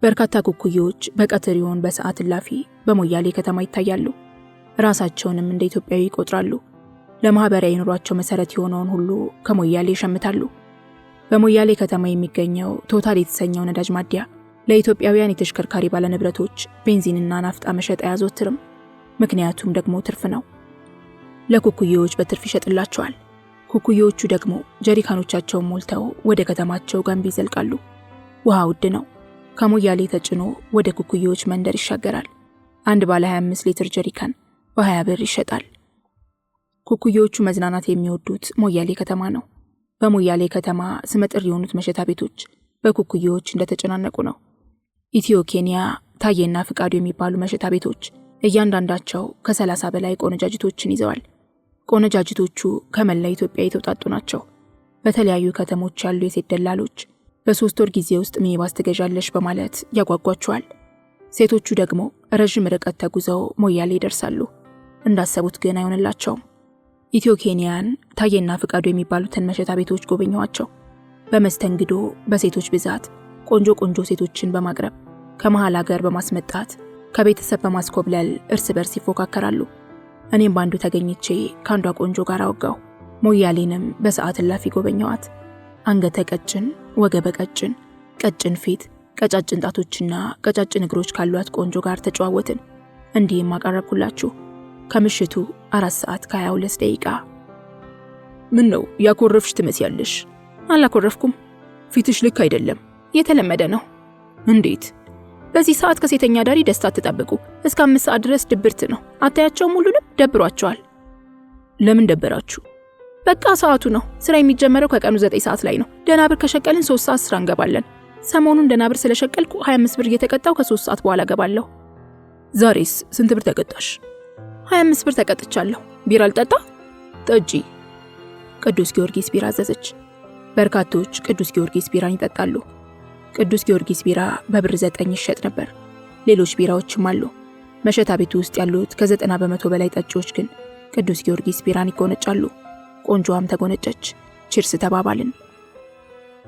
በርካታ ኩኩዬዎች በቀትር ይሁን በሰዓት እላፊ በሞያሌ ከተማ ይታያሉ። ራሳቸውንም እንደ ኢትዮጵያዊ ይቆጥራሉ። ለማህበራዊ ኑሯቸው መሰረት የሆነውን ሁሉ ከሞያሌ ይሸምታሉ። በሞያሌ ከተማ የሚገኘው ቶታል የተሰኘው ነዳጅ ማደያ ለኢትዮጵያውያን የተሽከርካሪ ባለንብረቶች ቤንዚንና ናፍጣ መሸጥ አያዘወትርም። ምክንያቱም ደግሞ ትርፍ ነው። ለኩኩዬዎች በትርፍ ይሸጥላቸዋል። ኩኩዬዎቹ ደግሞ ጀሪካኖቻቸውን ሞልተው ወደ ከተማቸው ጋምቢ ይዘልቃሉ። ውሃ ውድ ነው። ከሞያሌ ተጭኖ ወደ ኩኩዬዎች መንደር ይሻገራል። አንድ ባለ 25 ሊትር ጀሪካን በ20 ብር ይሸጣል። ኩኩዬዎቹ መዝናናት የሚወዱት ሞያሌ ከተማ ነው። በሞያሌ ከተማ ስመጥር የሆኑት መሸታ ቤቶች በኩኩዬዎች እንደተጨናነቁ ነው። ኢትዮ ኬንያ፣ ታዬና ፍቃዱ የሚባሉ መሸታ ቤቶች እያንዳንዳቸው ከ30 በላይ ቆነጃጅቶችን ይዘዋል። ቆነጃጅቶቹ ከመላ ኢትዮጵያ የተውጣጡ ናቸው። በተለያዩ ከተሞች ያሉ የሴት ደላሎች በ3 ወር ጊዜ ውስጥ ሚኒባስ ትገዣለሽ በማለት ያጓጓቸዋል። ሴቶቹ ደግሞ ረዥም ርቀት ተጉዘው ሞያሌ ይደርሳሉ። እንዳሰቡት ግን አይሆንላቸውም። ኢትዮ ኬንያን፣ ታዬና ፍቃዱ የሚባሉትን መሸታ ቤቶች ጎበኘዋቸው። በመስተንግዶ በሴቶች ብዛት ቆንጆ ቆንጆ ሴቶችን በማቅረብ ከመሃል ሀገር በማስመጣት ከቤተሰብ በማስኮብለል እርስ በርስ ይፎካከራሉ። እኔም ባንዱ ተገኝቼ ካንዷ ቆንጆ ጋር አወጋው። ሞያሌንም በሰዓት እላፊ ጎበኘዋት። አንገተ ቀጭን፣ ወገበ ቀጭን፣ ቀጭን ፊት፣ ቀጫጭን ጣቶችና ቀጫጭን እግሮች ካሏት ቆንጆ ጋር ተጨዋወትን። እንዲህም አቀረብኩላችሁ። ከምሽቱ 4 ሰዓት ከ22 ደቂቃ። ምን ነው ያኮረፍሽ ትመስያለሽ? አላኮረፍኩም። ፊትሽ ልክ አይደለም። የተለመደ ነው። እንዴት? በዚህ ሰዓት ከሴተኛ ዳሪ ደስታ ተጠብቁ። እስከ 5 ሰዓት ድረስ ድብርት ነው። አታያቸውም? ሁሉንም ደብሯቸዋል። ለምን ደበራችሁ? በቃ ሰዓቱ ነው። ስራ የሚጀመረው ከቀኑ 9 ሰዓት ላይ ነው። ደናብር ከሸቀልን 3 ሰዓት ስራ እንገባለን። ሰሞኑን ደናብር ስለሸቀልኩ 25 ብር እየተቀጣው ከ3 ሰዓት በኋላ ገባለሁ። ዛሬስ ስንት ብር ተቀጣሽ? 25 ብር ተቀጥቻለሁ። ቢራ አልጠጣ? ጠጪ። ቅዱስ ጊዮርጊስ ቢራ አዘዘች። በርካቶች ቅዱስ ጊዮርጊስ ቢራን ይጠጣሉ። ቅዱስ ጊዮርጊስ ቢራ በብር 9 ይሸጥ ነበር። ሌሎች ቢራዎችም አሉ። መሸታ ቤቱ ውስጥ ያሉት ከ90 በመቶ በላይ ጠጪዎች ግን ቅዱስ ጊዮርጊስ ቢራን ይጎነጫሉ። ቆንጆዋም ተጎነጨች። ቺርስ ተባባልን።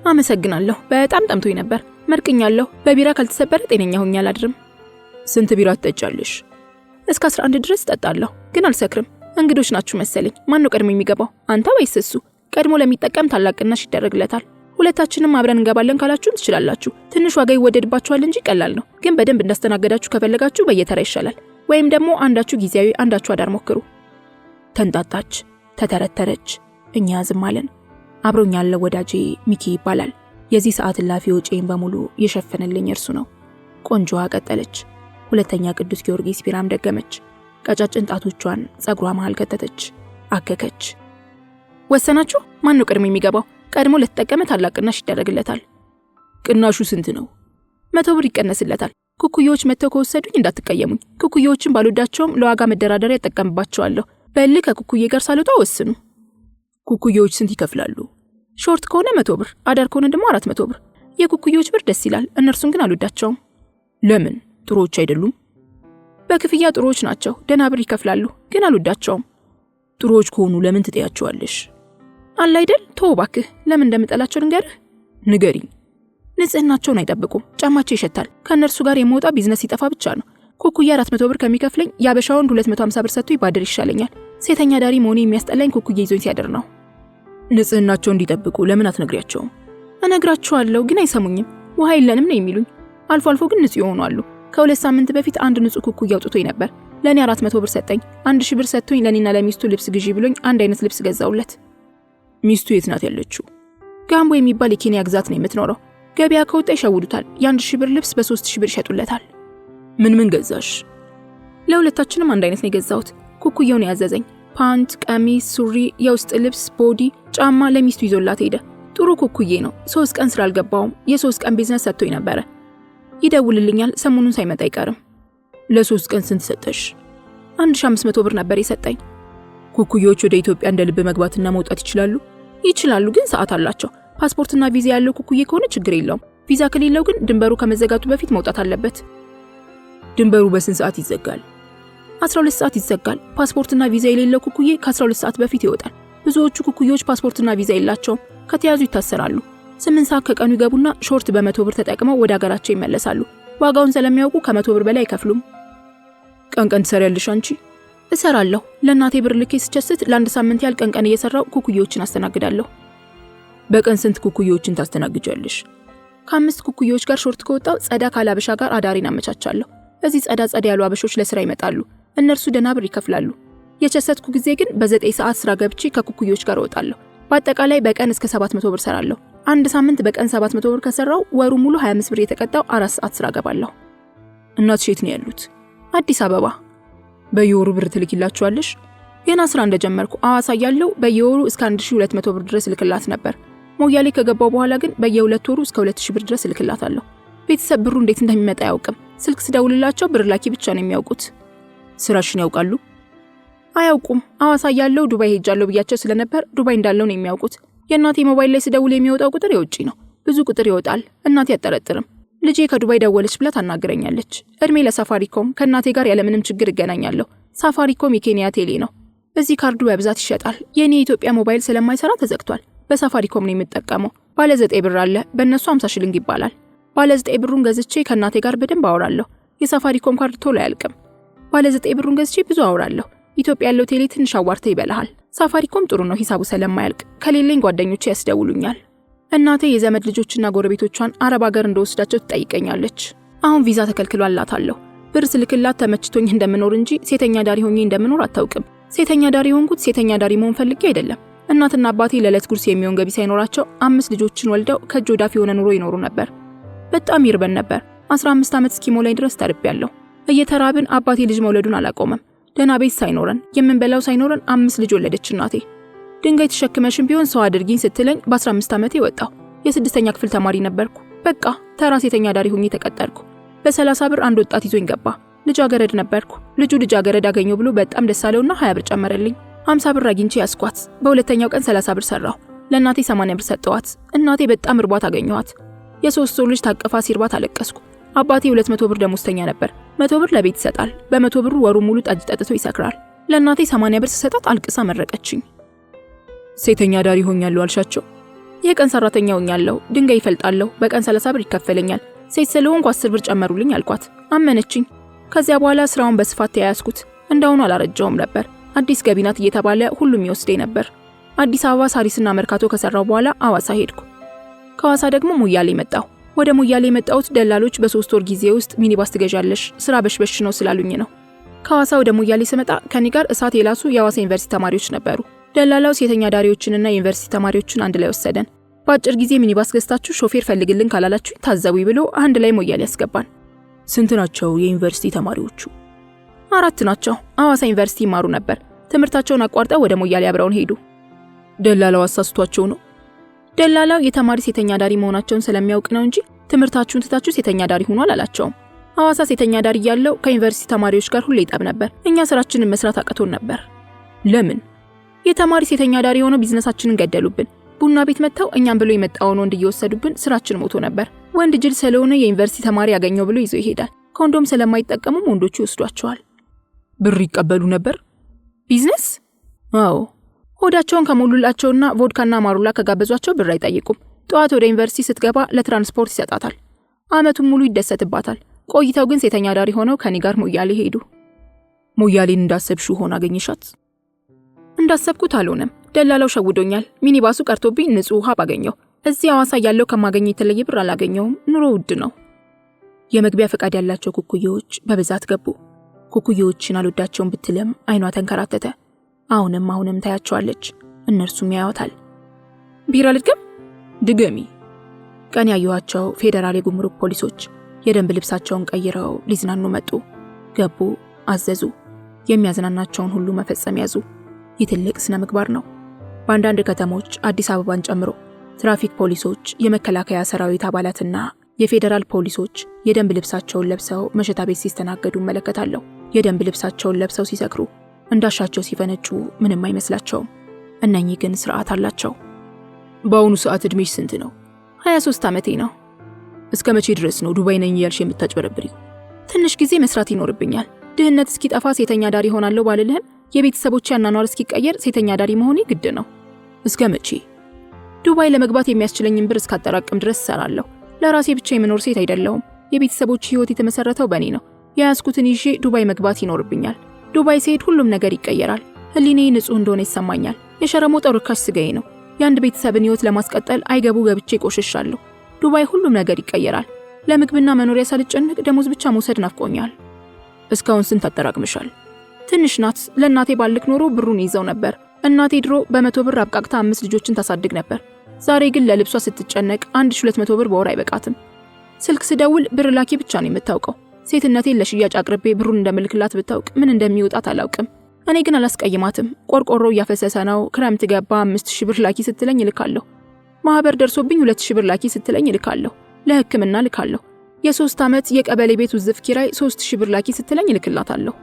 አመሰግናለሁ። በጣም ጠምቶኝ ነበር። መርቅኛለሁ። በቢራ ካልተሰበረ ጤነኛ ሆኜ አላድርም። ስንት ቢራ ትጠጫለሽ? እስከ 11 ድረስ ጠጣለሁ፣ ግን አልሰክርም። እንግዶች ናችሁ መሰለኝ። ማን ነው ቀድሞ የሚገባው? አንተ ወይስ እሱ? ቀድሞ ለሚጠቀም ታላቅ ቅናሽ ይደረግለታል። ሁለታችንም አብረን እንገባለን ካላችሁም ትችላላችሁ። ትንሽ ዋጋ ይወደድባችኋል እንጂ ቀላል ነው። ግን በደንብ እንዳስተናገዳችሁ ከፈለጋችሁ በየተራ ይሻላል። ወይም ደግሞ አንዳችሁ ጊዜያዊ፣ አንዳችሁ አዳር ሞክሩ። ተንጣጣች፣ ተተረተረች። እኛ ዝም አለን። አብሮኝ ያለው ወዳጄ ሚኪ ይባላል። የዚህ ሰዓት እላፊ ወጪን በሙሉ የሸፈነልኝ እርሱ ነው። ቆንጆዋ ቀጠለች። ሁለተኛ ቅዱስ ጊዮርጊስ ቢራም ደገመች። ቀጫጭን ጣቶቿን ጸጉሯ መሃል ከተተች። አከከች። ወሰናችሁ? ማን ነው ቀድሞ የሚገባው? ቀድሞ ለተጠቀመ ታላቅ ቅናሽ ይደረግለታል። ቅናሹ ስንት ነው? 100 ብር ይቀነስለታል። ኩኩዬዎች መተው ከወሰዱኝ እንዳትቀየሙኝ። ኩኩዬዎችን ባልወዳቸውም ለዋጋ መደራደሪያ እጠቀምባቸዋለሁ። በል ከኩኩዬ ጋር ሳልወጣ ወስኑ። ኩኩዬዎች ስንት ይከፍላሉ? ሾርት ከሆነ 100 ብር፣ አዳር ከሆነ ደግሞ 400 ብር። የኩኩዬዎች ብር ደስ ይላል። እነርሱን ግን አልወዳቸውም። ለምን? ጥሩዎች አይደሉም? በክፍያ ጥሩዎች ናቸው። ደህና ብር ይከፍላሉ፣ ግን አልወዳቸውም። ጥሩዎች ከሆኑ ለምን ትጠያቸዋለሽ? አለ አይደል? ተው እባክህ። ለምን እንደምጠላቸው ልንገርህ? ንገሪኝ። ንጽህናቸውን አይጠብቁም። ጫማቸው ይሸታል። ከእነርሱ ጋር የመውጣ ቢዝነስ ሲጠፋ ብቻ ነው። ኩኩዬ 400 ብር ከሚከፍለኝ ያበሻውን 250 ብር ሰጥቶ ይባደር ይሻለኛል። ሴተኛ ዳሪ መሆኔ የሚያስጠላኝ ኩኩዬ ይዞኝ ሲያደር ነው። ንጽህናቸው እንዲጠብቁ ለምን አትነግሪያቸውም? እነግራቸዋለሁ፣ ግን አይሰሙኝም። ውሃ የለንም ነው የሚሉኝ። አልፎ አልፎ ግን ንጹህ ይሆኑ አሉ። ከ2 ሳምንት በፊት አንድ ንጹህ ኩኩዬ አውጥቶኝ ነበር። ለኔ 400 ብር ሰጠኝ። 1000 ብር ሰጥቶኝ ለኔና ለሚስቱ ልብስ ግዢ ብሎኝ አንድ አይነት ልብስ ገዛውለት። ሚስቱ የት ናት ያለችው? ጋምቦ የሚባል የኬንያ ግዛት ነው የምትኖረው። ገበያ ከወጣ ይሸውዱታል። የ1000 ብር ልብስ በ3000 ብር ይሸጡለታል። ምን ገዛሽ? ለሁለታችንም አንድ አይነት ነው የገዛሁት። ኩኩዬው ነው ያዘዘኝ። ፓንት፣ ቀሚስ፣ ሱሪ፣ የውስጥ ልብስ፣ ቦዲ፣ ጫማ ለሚስቱ ይዞላት ሄደ። ጥሩ ኩኩዬ ነው። 3 ቀን ስራ አልገባውም። የ3 ቀን ቢዝነስ ሰጥቶኝ ነበረ። ይደውልልኛል፣ ሰሞኑን ሳይመጣ አይቀርም። ለ3 ቀን ስንት ሰጠሽ? 1500 ብር ነበር የሰጠኝ። ኩኩዮች ወደ ኢትዮጵያ እንደ ልብ መግባትና መውጣት ይችላሉ? ይችላሉ፣ ግን ሰዓት አላቸው። ፓስፖርትና ቪዛ ያለው ኩኩዬ ከሆነ ችግር የለውም። ቪዛ ከሌለው ግን ድንበሩ ከመዘጋቱ በፊት መውጣት አለበት። ድንበሩ በስንት ሰዓት ይዘጋል? 12 ሰዓት ይዘጋል። ፓስፖርትና ቪዛ የሌለው ኩኩዬ ከ12 ሰዓት በፊት ይወጣል። ብዙዎቹ ኩኩዮች ፓስፖርትና ቪዛ የላቸውም። ከተያዙ ይታሰራሉ። 8 ሰዓት ከቀኑ ይገቡና ሾርት በ100 ብር ተጠቅመው ወደ ሀገራቸው ይመለሳሉ። ዋጋውን ስለሚያውቁ ከ100 ብር በላይ አይከፍሉም። ቀን ትሰሪያለሽ አንቺ? እሰራለሁ። ለእናቴ ብር ልኬ ስቸስት ለአንድ ሳምንት ያህል ቀን እየሰራው ኩኩዮችን አስተናግዳለሁ። በቀን ስንት ኩኩዮችን ታስተናግጃለሽ? ከ5 ኩኩዮች ጋር ሾርት ከወጣው ጸዳ ካለ አበሻ ጋር አዳሪን አመቻቻለሁ። እዚህ ጸዳ ያሉ አበሾች ለስራ ይመጣሉ። እነርሱ ደህና ብር ይከፍላሉ። የቸሰትኩ ጊዜ ግን በ9 ሰዓት ስራ ገብቼ ከኩኩዮች ጋር እወጣለሁ። በአጠቃላይ በቀን እስከ 700 ብር ሰራለሁ። አንድ ሳምንት በቀን 700 ብር ከሰራው ወሩ ሙሉ 25 ብር የተቀጣው 4 ሰዓት ስራ ገባለሁ። እናትሽ የት ነው ያሉት? አዲስ አበባ። በየወሩ ብር ትልኪላችኋለሽ? ገና ስራ እንደጀመርኩ አዋሳ ያለው በየወሩ እስከ 1200 ብር ድረስ ልክላት ነበር። ሞያሌ ከገባው በኋላ ግን በየ2 ወሩ እስከ 2000 ብር ድረስ ልክላታለሁ። ቤተሰብ ብሩ እንዴት እንደሚመጣ አያውቅም። ስልክ ስደውልላቸው ብር ላኪ ብቻ ነው የሚያውቁት። ስራሽን ያውቃሉ? አያውቁም። አዋሳ ያለው ዱባይ ሄጃለሁ ብያቸው ስለነበር ዱባይ እንዳለው ነው የሚያውቁት። የእናቴ ሞባይል ላይ ስደውል የሚወጣው ቁጥር የውጪ ነው። ብዙ ቁጥር ይወጣል። እናቴ አጠረጥርም። ልጄ ከዱባይ ደወለች ብላ ታናግረኛለች። እድሜ ለሳፋሪኮም ከእናቴ ጋር ያለምንም ችግር እገናኛለሁ። ሳፋሪኮም የኬንያ ቴሌ ነው። እዚህ ካርዱ በብዛት ይሸጣል። የኔ የኢትዮጵያ ሞባይል ስለማይሰራ ተዘግቷል። በሳፋሪኮም ነው የምጠቀመው። ባለ 9 ብር አለ። በእነሱ 50 ሽልንግ ይባላል። ባለ 9 ብሩን ገዝቼ ከእናቴ ጋር በደንብ አወራለሁ። የሳፋሪኮም ካርድ ቶሎ አያልቅም። ባለ 9 ብሩን ገዝቼ ብዙ አወራለሁ። ኢትዮጵያ ያለው ቴሌ ትንሽ አዋርተ ይበላሃል። ሳፋሪኮም ጥሩ ነው ሂሳቡ ስለማያልቅ። ከሌለኝ ጓደኞቼ ያስደውሉኛል። እናቴ የዘመድ ልጆችና ጎረቤቶቿን አረብ ሀገር እንደወስዳቸው ትጠይቀኛለች። አሁን ቪዛ ተከልክሏላታለሁ። ብር ስልክላት ተመችቶኝ እንደምኖር እንጂ ሴተኛ ዳሪ ሆኜ እንደምኖር አታውቅም። ሴተኛ ዳሪ ሆንኩት ሴተኛ ዳሪ መሆን ፈልጌ አይደለም። እናትና አባቴ ለዕለት ጉርስ የሚሆን ገቢ ሳይኖራቸው 5 ልጆችን ወልደው ከእጅ ወዳፍ የሆነ ኑሮ ይኖሩ ነበር። በጣም ይርበን ነበር። 15 ዓመት እስኪሞላኝ ድረስ ተርቤያለሁ። እየተራብን አባቴ ልጅ መውለዱን አላቆመም። ደህና ቤት ሳይኖረን የምንበላው ሳይኖረን 5 ልጅ ወለደች እናቴ። ድንጋይ ተሸክመሽም ቢሆን ሰው አድርጊኝ ስትለኝ በ15 ዓመቴ ወጣሁ። የ6ኛ ክፍል ተማሪ ነበርኩ። በቃ ተራ ሴተኛ ዳሪ ሆኜ ተቀጠርኩ። በ30 ብር አንድ ወጣት ይዞኝ ገባ። ልጃገረድ ነበርኩ። ልጁ ልጃገረድ አገኘው ብሎ በጣም ደስ አለውና 20 ብር ጨመረልኝ። 50 ብር አግኝቼ ያስኳት። በሁለተኛው ቀን 30 ብር ሰራሁ። ለእናቴ 80 ብር ሰጠዋት። እናቴ በጣም እርቧት አገኘኋት። የ3 ወር ልጅ ታቀፋ ሲርባት አለቀስኩ። አባቴ 200 ብር ደሞዝተኛ ነበር። 100 ብር ለቤት ይሰጣል። በ100 ብሩ ወሩ ሙሉ ጠጅ ጠጥቶ ይሰክራል። ለእናቴ 80 ብር ስሰጣት አልቅሳ መረቀችኝ። ሴተኛ ዳሪ ሆኛለሁ አልሻቸው? የቀን ሰራተኛ ሆኛለሁ። ድንጋይ ይፈልጣለሁ። በቀን 30 ብር ይከፈለኛል። ሴት ስለሆንኩ 10 ብር ጨመሩልኝ አልኳት። አመነችኝ። ከዚያ በኋላ ስራውን በስፋት ተያያዝኩት። እንዳሁኑ አላረጀውም ነበር። አዲስ ገቢ ናት እየተባለ ሁሉም ይወስደኝ ነበር። አዲስ አበባ ሳሪስና መርካቶ ከሰራው በኋላ አዋሳ ሄድኩ። ከአዋሳ ደግሞ ሞያሌ መጣሁ። ወደ ሞያሌ የመጣሁት ደላሎች በ3 ወር ጊዜ ውስጥ ሚኒባስ ትገዣለሽ ስራ በሽበሽ ነው ስላሉኝ ነው። ከአዋሳ ወደ ሞያሌ ስመጣ ከኔ ጋር እሳት የላሱ የአዋሳ ዩኒቨርሲቲ ተማሪዎች ነበሩ። ደላላው ሴተኛ ዳሪዎችንና ዩኒቨርሲቲ ተማሪዎችን አንድ ላይ ወሰደን። በአጭር ጊዜ ሚኒባስ ገዝታችሁ ሾፌር ፈልግልን ካላላችሁ ታዘቡ ብሎ አንድ ላይ ሞያሌ ያስገባን። ስንት ናቸው የዩኒቨርሲቲ ተማሪዎቹ? 4 ናቸው። አዋሳ ዩኒቨርሲቲ ይማሩ ነበር። ትምህርታቸውን አቋርጠው ወደ ሞያሌ አብረውን ሄዱ። ደላላው አሳስቷቸው ነው? ደላላው የተማሪ ሴተኛ ዳሪ መሆናቸውን ስለሚያውቅ ነው እንጂ ትምህርታችሁን ትታችሁ ሴተኛ ዳሪ ሆኖ አላላቸውም። አዋሳ ሴተኛ ዳሪ ያለው ከዩኒቨርሲቲ ተማሪዎች ጋር ሁሌ ይጠብ ነበር። እኛ ስራችንን መስራት አቅቶን ነበር። ለምን? የተማሪ ሴተኛ ዳሪ ሆነው ቢዝነሳችንን ገደሉብን። ቡና ቤት መጥተው እኛም ብሎ የመጣውን ወንድ እየወሰዱብን ስራችን ሞቶ ነበር። ወንድ ጅል ስለሆነ የዩኒቨርሲቲ ተማሪ ያገኘው ብሎ ይዞ ይሄዳል። ኮንዶም ስለማይጠቀሙም ወንዶቹ ይወስዷቸዋል። ብር ይቀበሉ ነበር? ቢዝነስ? አዎ። ሆዳቸውን ከሞሉላቸውና ቮድካና ማሩላ ከጋበዟቸው ብር አይጠይቁም። ጠዋት ወደ ዩኒቨርሲቲ ስትገባ ለትራንስፖርት ይሰጣታል። አመቱን ሙሉ ይደሰትባታል። ቆይተው ግን ሴተኛ ዳሪ ሆነው ከኔ ጋር ሞያሌ ሄዱ። ሞያሌን እንዳሰብሽው ሆና አገኘሻት? እንዳሰብኩት አልሆነም። ደላላው ሸውዶኛል። ሚኒባሱ ቀርቶብኝ ንጹህ ውሃ ባገኘው። እዚህ አዋሳ ያለው ከማገኘው የተለየ ብር አላገኘውም። ኑሮ ውድ ነው። የመግቢያ ፈቃድ ያላቸው ኩኩዮች በብዛት ገቡ። ኩኩዮችን አልወዳቸውም ብትልም አይኗ ተንከራተተ። አሁንም ታያቸዋለች። እነርሱም ያዩታል። ቢራ ልድገም? ድገሚ። ቀን ያዩዋቸው ፌዴራል የጉምሩክ ፖሊሶች የደንብ ልብሳቸውን ቀይረው ሊዝናኑ መጡ። ገቡ፣ አዘዙ። የሚያዝናናቸውን ሁሉ መፈጸም ያዙ። ይህ ትልቅ ስነ ምግባር ነው። በአንዳንድ ከተሞች አዲስ አበባን ጨምሮ ትራፊክ ፖሊሶች፣ የመከላከያ ሰራዊት አባላትና የፌዴራል ፖሊሶች የደንብ ልብሳቸውን ለብሰው መሸታ ቤት ሲስተናገዱ እመለከታለሁ። የደንብ ልብሳቸውን ለብሰው ሲሰክሩ፣ እንዳሻቸው ሲፈነጩ ምንም አይመስላቸውም። እነኚህ ግን ስርዓት አላቸው። በአሁኑ ሰዓት እድሜሽ ስንት ነው? 23 ዓመቴ ነው። እስከ መቼ ድረስ ነው ዱባይ ነኝ ያልሽ የምታጭበረብሪው? ትንሽ ጊዜ መስራት ይኖርብኛል። ድህነት እስኪጠፋ ሴተኛ ዳሪ ሆናለሁ ባልልህም የቤተሰቦቼ አኗኗር እስኪቀየር ሴተኛ ዳሪ መሆኔ ግድ ነው። እስከ መቼ? ዱባይ ለመግባት የሚያስችለኝን ብር እስካጠራቅም ድረስ እሰራለሁ። ለራሴ ብቻ የምኖር ሴት አይደለሁም። የቤተሰቦች ህይወት የተመሰረተው በእኔ ነው። የያዝኩትን ይዤ ዱባይ መግባት ይኖርብኛል። ዱባይ ሲሄድ ሁሉም ነገር ይቀየራል። ህሊናዬ ንጹህ እንደሆነ ይሰማኛል። የሸረሞጣው ርካሽ ስጋዬ ነው። የአንድ ቤተሰብን ህይወት ለማስቀጠል አይገቡ ገብቼ ቆሽሻለሁ። ዱባይ ሁሉም ነገር ይቀየራል። ለምግብና መኖሪያ ሳልጨነቅ ደሞዝ ብቻ መውሰድ ናፍቆኛል። እስካሁን ስንት አጠራቅምሻል? ትንሽ ናት። ለእናቴ ባልክ ኖሮ ብሩን ይዘው ነበር። እናቴ ድሮ በ100 ብር አብቃቅታ 5 ልጆችን ታሳድግ ነበር። ዛሬ ግን ለልብሷ ስትጨነቅ 1200 ብር በወር አይበቃትም። ስልክ ስደውል ብር ላኪ ብቻ ነው የምታውቀው። ሴትነቴን ለሽያጭ አቅርቤ ብሩን እንደምልክላት ብታውቅ ምን እንደሚወጣት አላውቅም። እኔ ግን አላስቀይማትም። ቆርቆሮ እያፈሰሰ ነው፣ ክረምት ገባ፣ 5000 ብር ላኪ ስትለኝ እልካለሁ። ማህበር ደርሶብኝ 2000 ብር ላኪ ስትለኝ እልካለሁ። ለህክምና እልካለሁ። የ3 ዓመት የቀበሌ ቤት ውዝፍ ኪራይ 3000 ብር ላኪ ስትለኝ እልክላታለሁ።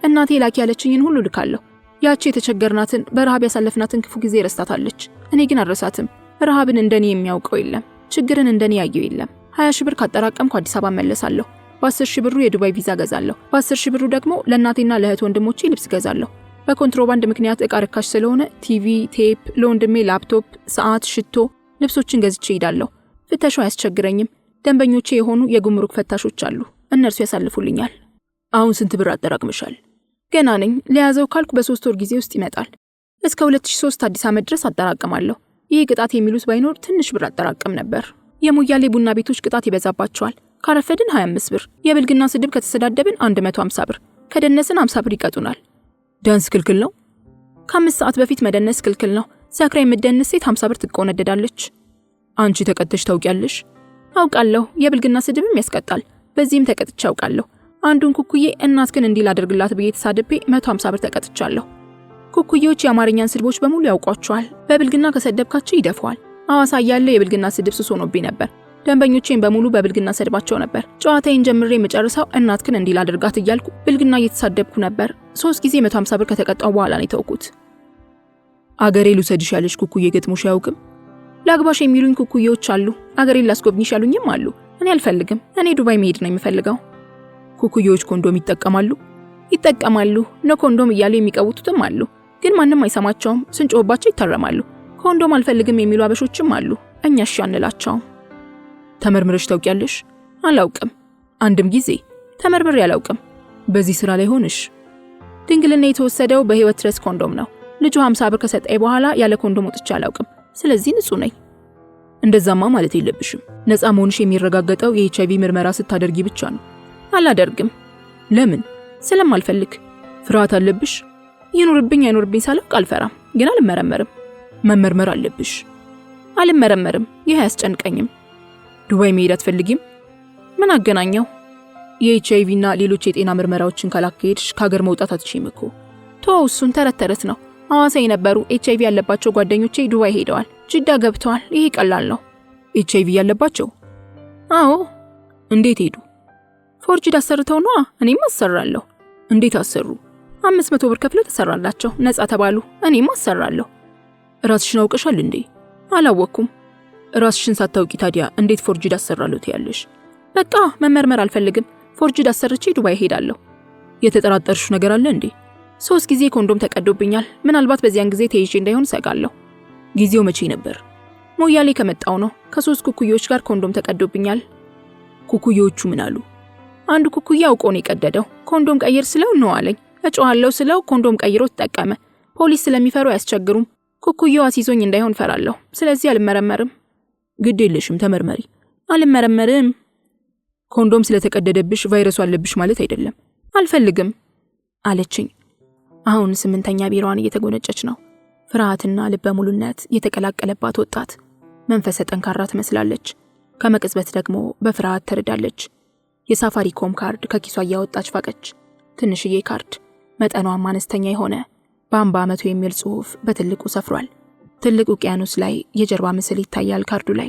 እናቴ ላኪ ያለችኝን ሁሉ እልካለሁ። ያቺ የተቸገርናትን በረሃብ ያሳለፍናትን ክፉ ጊዜ ረስታታለች። እኔ ግን አልረሳትም። ረሃብን እንደኔ የሚያውቀው የለም። ችግርን እንደኔ ያየው የለም። 20 ሺህ ብር ካጠራቀምኩ አዲስ አበባ መለሳለሁ። በ10 ሺህ ብሩ የዱባይ ቪዛ ገዛለሁ። በ10 ሺህ ብሩ ደግሞ ለእናቴና ለእህት ወንድሞቼ ልብስ ገዛለሁ። በኮንትሮባንድ ምክንያት እቃ ርካሽ ስለሆነ ቲቪ፣ ቴፕ፣ ለወንድሜ ላፕቶፕ፣ ሰዓት፣ ሽቶ፣ ልብሶችን ገዝቼ ሄዳለሁ። ፍተሻው አያስቸግረኝም። ደንበኞቼ የሆኑ የጉምሩክ ፈታሾች አሉ። እነርሱ ያሳልፉልኛል። አሁን ስንት ብር አጠራቅምሻል? ገና ነኝ። ለያዘው ካልኩ በ3 ወር ጊዜ ውስጥ ይመጣል። እስከ 2003 አዲስ ዓመት ድረስ አጠራቅማለሁ። ይህ ቅጣት የሚሉት ባይኖር ትንሽ ብር አጠራቅም ነበር። የሙያሌ ቡና ቤቶች ቅጣት ይበዛባቸዋል። ካረፈድን 25 ብር፣ የብልግና ስድብ ከተሰዳደብን 150 ብር፣ ከደነስን 50 ብር ይቀጡናል። ዳንስ ክልክል ነው? ከ5 ሰዓት በፊት መደነስ ክልክል ነው። ሰክራ የምትደንስ ሴት 50 ብር ትቆነደዳለች። አንቺ ተቀጥተሽ ታውቂያለሽ? አውቃለሁ። የብልግና ስድብም ያስቀጣል። በዚህም ተቀጥቼ አውቃለሁ። አንዱን ኩኩዬ እናት ግን እንዲል አድርግላት ብዬ ተሳድቤ 150 ብር ተቀጥቻለሁ። ኩኩዬዎች የአማርኛን ስድቦች በሙሉ ያውቋቸዋል። በብልግና ከሰደብካቸው ይደፈዋል። ሐዋሳ ያለ የብልግና ስድብ ሱስ ሆኖብኝ ነበር። ደንበኞቼን በሙሉ በብልግና ሰድባቸው ነበር። ጨዋታዬን ጀምሬ የመጨረሻው እናት ግን እንዲል አድርጋት እያልኩ ብልግና እየተሳደብኩ ነበር። 3 ጊዜ 150 ብር ከተቀጣው በኋላ ነው የተውኩት። አገሬ ልውሰድሽ ያለሽ ኩኩዬ ገጥሞሽ አያውቅም? ላግባሽ የሚሉኝ ኩኩዬዎች አሉ። አገሬን ላስጎብኝሽ ያሉኝም አሉ። እኔ አልፈልግም። እኔ ዱባይ መሄድ ነው የምፈልገው። ኩኩዬዎች ኮንዶም ይጠቀማሉ? ይጠቀማሉ። ኮንዶም እያሉ የሚቀውጡትም አሉ። ግን ማንም አይሰማቸውም። ስንጮህባቸው ይታረማሉ። ኮንዶም አልፈልግም የሚሉ አበሾችም አሉ። እኛ እሺ አንላቸውም። ተመርምረሽ ታውቂያለሽ? አላውቅም። አንድም ጊዜ ተመርምሬ አላውቅም። በዚህ ስራ ላይ ሆነሽ? ድንግልና የተወሰደው በህይወት ድረስ ኮንዶም ነው። ልጁ 50 ብር ከሰጠኝ በኋላ ያለ ኮንዶም ወጥቼ አላውቅም። ስለዚህ ንጹህ ነኝ። እንደዛማ ማለት የለብሽም። ነፃ መሆንሽ የሚረጋገጠው የኤችአይቪ ምርመራ ስታደርጊ ብቻ ነው። አላደርግም። ለምን? ስለማልፈልግ። ፍርሃት አለብሽ? ይኑርብኝ አይኑርብኝ ሳላውቅ አልፈራም። ግን አልመረመርም። መመርመር አለብሽ። አልመረመርም። ይህ አያስጨንቀኝም። ዱባይ መሄድ አትፈልጊም? ምን አገናኘው? የኤችአይቪ እና ሌሎች የጤና ምርመራዎችን ካላካሄድሽ ከሀገር መውጣት አትችይም እኮ። እሱን ተረት ተረት ነው። ሐዋሳ የነበሩ ኤችአይቪ ያለባቸው ጓደኞቼ ዱባይ ሄደዋል፣ ጅዳ ገብተዋል። ይሄ ቀላል ነው። ኤችአይቪ ያለባቸው? አዎ። እንዴት ሄዱ? ፎርጅድ አሰርተው ነዋ። እኔም አሰራለሁ። እንዴት አሰሩ? 500 ብር ከፍለው ተሰራላቸው። ነፃ ተባሉ። እኔም አሰራለሁ። ራስሽን አውቀሻል እንዴ? አላወኩም። ራስሽን ሳታውቂ ታዲያ እንዴት ፎርጅድ አሰራለሁ ትያለሽ? በቃ መመርመር አልፈልግም። ፎርጅድ አሰርቼ ዱባይ ሄዳለሁ። የተጠራጠርሽ ነገር አለ እንዴ? 3 ጊዜ ኮንዶም ተቀዶብኛል። ምናልባት በዚያን ጊዜ ተይዤ እንዳይሆን ሰጋለሁ። ጊዜው መቼ ነበር? ሞያሌ ከመጣው ነው። ከ3 ኩኩዮች ጋር ኮንዶም ተቀዶብኛል። ኩኩዮቹ ምን አሉ? አንዱ ኩኩያ አውቆ ነው የቀደደው። ኮንዶም ቀይር ስለው ነው አለኝ። እጮሃለሁ ስለው ኮንዶም ቀይሮ ተጠቀመ። ፖሊስ ስለሚፈሩ አያስቸግሩም። ኩኩያው አስይዞኝ እንዳይሆን ፈራለሁ። ስለዚህ አልመረመርም። ግድ የለሽም ተመርመሪ። አልመረመርም። ኮንዶም ስለተቀደደብሽ ቫይረሱ አለብሽ ማለት አይደለም። አልፈልግም አለችኝ። አሁን 8ኛ ቢሯን እየተጎነጨች ነው። ፍርሃትና ልበ ሙሉነት የተቀላቀለባት ወጣት። መንፈሰ ጠንካራ ትመስላለች። ከመቅጽበት ደግሞ በፍርሃት ተርዳለች። የሳፋሪኮም ካርድ ከኪሷ እያወጣች ፋቀች። ትንሽዬ ካርድ፣ መጠኗም አነስተኛ የሆነ በአምባ መቶ የሚል ጽሑፍ በትልቁ ሰፍሯል። ትልቅ ውቅያኖስ ላይ የጀርባ ምስል ይታያል ካርዱ ላይ።